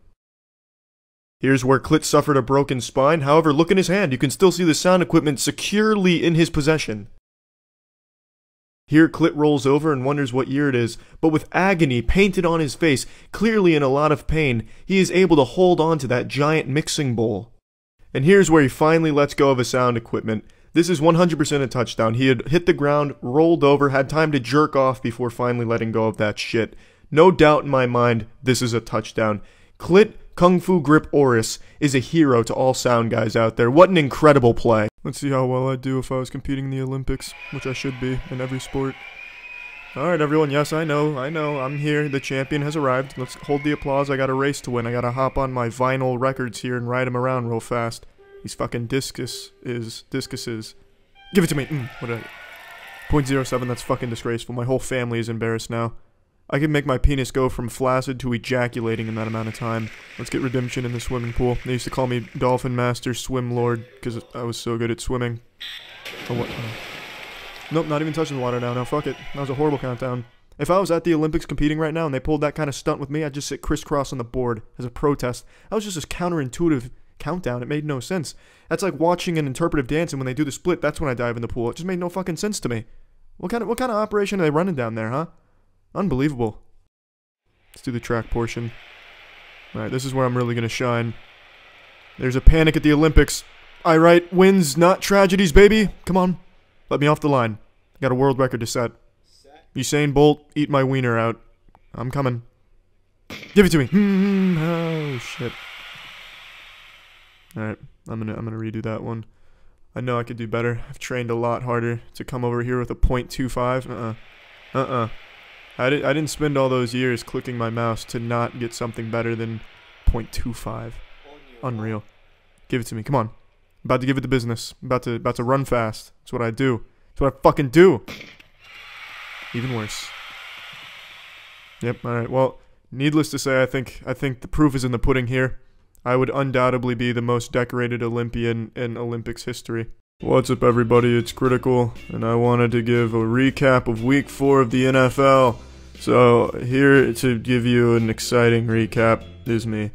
Here's where Clit suffered a broken spine. However, look in his hand. You can still see the sound equipment securely in his possession. Here, Clit rolls over and wonders what year it is, but with agony painted on his face, clearly in a lot of pain, he is able to hold on to that giant mixing bowl. And here's where he finally lets go of his sound equipment. This is 100% a touchdown. He had hit the ground, rolled over, had time to jerk off before finally letting go of that shit. No doubt in my mind, this is a touchdown. Clit Kung Fu Grip Orris is a hero to all sound guys out there. What an incredible play. Let's see how well I'd do if I was competing in the Olympics, which I should be in every sport. Alright everyone, yes, I know, I'm here, the champion has arrived. Let's hold the applause, I got a race to win. I gotta hop on my vinyl records here and ride him around real fast. These fucking discuses. Give it to me! What did I... 0.07, that's fucking disgraceful. My whole family is embarrassed now. I can make my penis go from flaccid to ejaculating in that amount of time. Let's get redemption in the swimming pool. They used to call me Dolphin Master Swim Lord because I was so good at swimming. Oh, what? Nope, not even touching the water now. No, fuck it. That was a horrible countdown. If I was at the Olympics competing right now and they pulled that kind of stunt with me, I'd just sit crisscross on the board as a protest. That was just this counterintuitive countdown. It made no sense. That's like watching an interpretive dance, and when they do the split, that's when I dive in the pool. It just made no fucking sense to me. What kind of operation are they running down there, huh? Unbelievable. Let's do the track portion. Alright, this is where I'm really gonna shine. There's a panic at the Olympics. I write wins, not tragedies, baby. Come on. Let me off the line. I got a world record to set. Usain Bolt, eat my wiener out. I'm coming. Give it to me. Oh, shit. Alright, I'm gonna redo that one. I know I could do better. I've trained a lot harder to come over here with a .25. I didn't spend all those years clicking my mouse to not get something better than 0.25. Unreal. Give it to me. Come on. I'm about to give it the business. I'm about to run fast. That's what I do. That's what I fucking do. Even worse. Yep. All right. Well, needless to say, I think the proof is in the pudding here. I would undoubtedly be the most decorated Olympian in Olympics history. What's up, everybody? It's Critical, and I wanted to give a recap of Week 4 of the NFL. So, here to give you an exciting recap is me.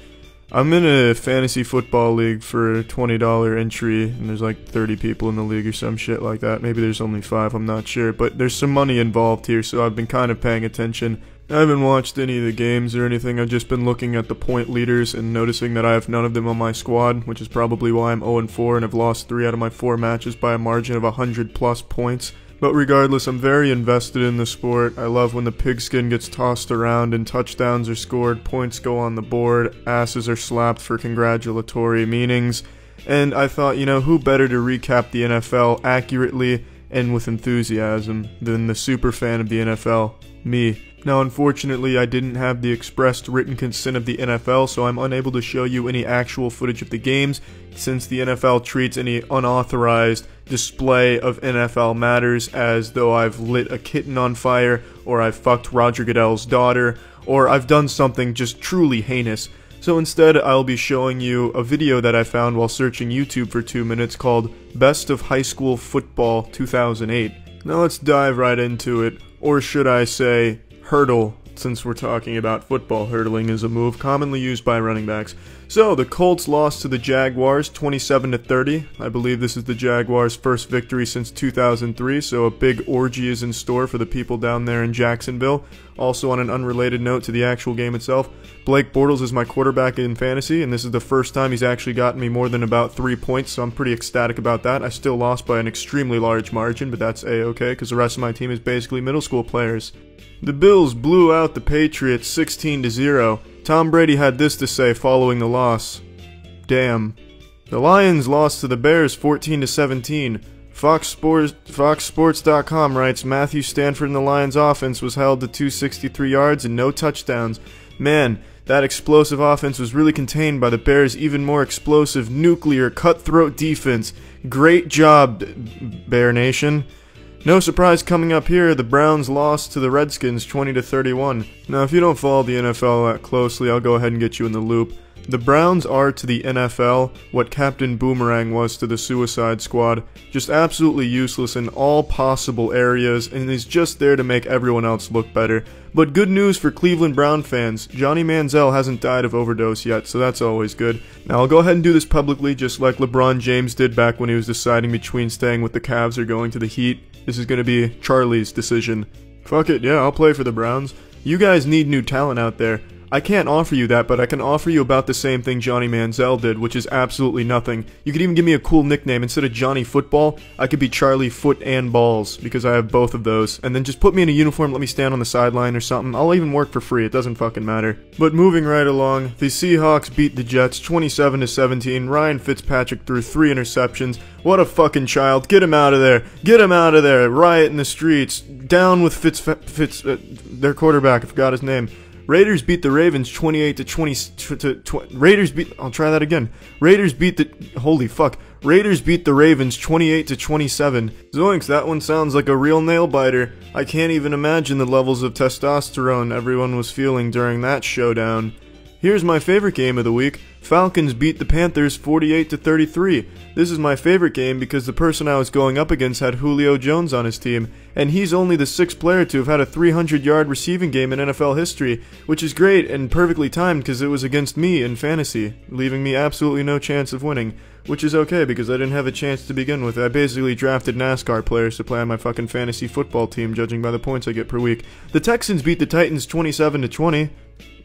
I'm in a fantasy football league for a $20 entry, and there's like 30 people in the league or some shit like that. Maybe there's only 5, I'm not sure, but there's some money involved here, so I've been kind of paying attention. I haven't watched any of the games or anything. I've just been looking at the point leaders and noticing that I have none of them on my squad, which is probably why I'm 0-4 and have lost 3 out of my 4 matches by a margin of 100+ points. But regardless, I'm very invested in the sport. I love when the pigskin gets tossed around and touchdowns are scored, points go on the board, asses are slapped for congratulatory meanings. And I thought, you know, who better to recap the NFL accurately and with enthusiasm than the super fan of the NFL, me. Now, unfortunately, I didn't have the expressed written consent of the NFL, so I'm unable to show you any actual footage of the games, since the NFL treats any unauthorized display of NFL matters as though I've lit a kitten on fire, or I've fucked Roger Goodell's daughter, or I've done something just truly heinous. So instead, I'll be showing you a video that I found while searching YouTube for 2 minutes called Best of High School Football 2008. Now let's dive right into it, or should I say, hurdle, since we're talking about football. Hurdling is a move commonly used by running backs. So, the Colts lost to the Jaguars 27-30. I believe this is the Jaguars' first victory since 2003, so a big orgy is in store for the people down there in Jacksonville. Also, on an unrelated note to the actual game itself, Blake Bortles is my quarterback in fantasy, and this is the first time he's actually gotten me more than about 3 points, so I'm pretty ecstatic about that. I still lost by an extremely large margin, but that's a-okay, because the rest of my team is basically middle school players. The Bills blew out the Patriots 16-0. Tom Brady had this to say following the loss. Damn. The Lions lost to the Bears 14-17. FoxSports.com writes, Matthew Stafford and the Lions offense was held to 263 yards and no touchdowns. Man, that explosive offense was really contained by the Bears' even more explosive, nuclear, cutthroat defense. Great job, Bear Nation. No surprise coming up here, the Browns lost to the Redskins 20-31. Now, if you don't follow the NFL that closely, I'll go ahead and get you in the loop. The Browns are to the NFL what Captain Boomerang was to the Suicide Squad, just absolutely useless in all possible areas and is just there to make everyone else look better. But good news for Cleveland Brown fans, Johnny Manziel hasn't died of overdose yet, so that's always good. Now I'll go ahead and do this publicly just like LeBron James did back when he was deciding between staying with the Cavs or going to the Heat. This is going to be Charlie's decision. Fuck it, yeah, I'll play for the Browns. You guys need new talent out there. I can't offer you that, but I can offer you about the same thing Johnny Manziel did, which is absolutely nothing. You could even give me a cool nickname. Instead of Johnny Football, I could be Charlie Foot and Balls, because I have both of those. And then just put me in a uniform, let me stand on the sideline or something. I'll even work for free, it doesn't fucking matter. But moving right along, the Seahawks beat the Jets 27-17. Ryan Fitzpatrick threw 3 interceptions. What a fucking child. Get him out of there. Get him out of there. Riot in the streets. Down with their quarterback, I forgot his name. Raiders beat the Ravens 28-20. Raiders beat the Ravens 28-27. Zoinks, that one sounds like a real nail biter. I can't even imagine the levels of testosterone everyone was feeling during that showdown. Here's my favorite game of the week. Falcons beat the Panthers 48-33. This is my favorite game because the person I was going up against had Julio Jones on his team, and he's only the 6th player to have had a 300-yard receiving game in NFL history, which is great and perfectly timed because it was against me in fantasy, leaving me absolutely no chance of winning, which is okay because I didn't have a chance to begin with. I basically drafted NASCAR players to play on my fucking fantasy football team, judging by the points I get per week. The Texans beat the Titans 27-20.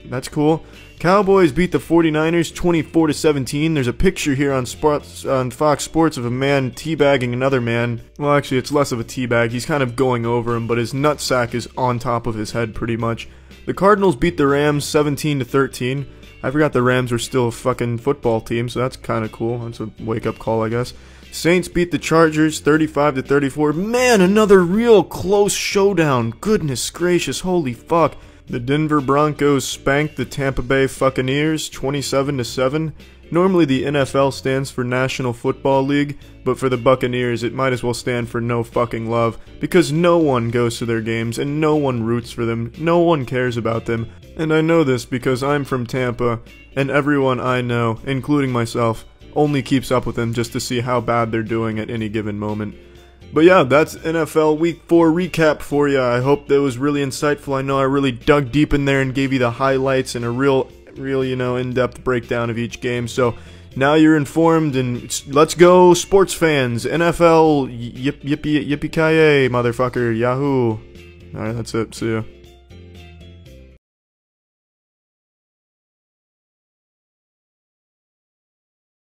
That's cool. Cowboys beat the 49ers 24-17. There's a picture here on Fox Sports of a man teabagging another man. Well, actually, it's less of a teabag. He's kind of going over him, but his nutsack is on top of his head pretty much. The Cardinals beat the Rams 17-13. I forgot the Rams were still a fucking football team, so that's kind of cool. That's a wake-up call, I guess. Saints beat the Chargers 35-34. Man, another real close showdown. Goodness gracious, holy fuck. The Denver Broncos spanked the Tampa Bay Buccaneers 27-7. Normally the NFL stands for National Football League, but for the Buccaneers it might as well stand for no fucking love, because no one goes to their games and no one roots for them, no one cares about them. And I know this because I'm from Tampa, and everyone I know, including myself, only keeps up with them just to see how bad they're doing at any given moment. But yeah, that's NFL Week 4 recap for you. I hope that was really insightful. I know I really dug deep in there and gave you the highlights and a real, you know, in-depth breakdown of each game. So now you're informed, and let's go, sports fans. NFL, yippee-ki-yay, motherfucker, yahoo. Alright, that's it. See ya.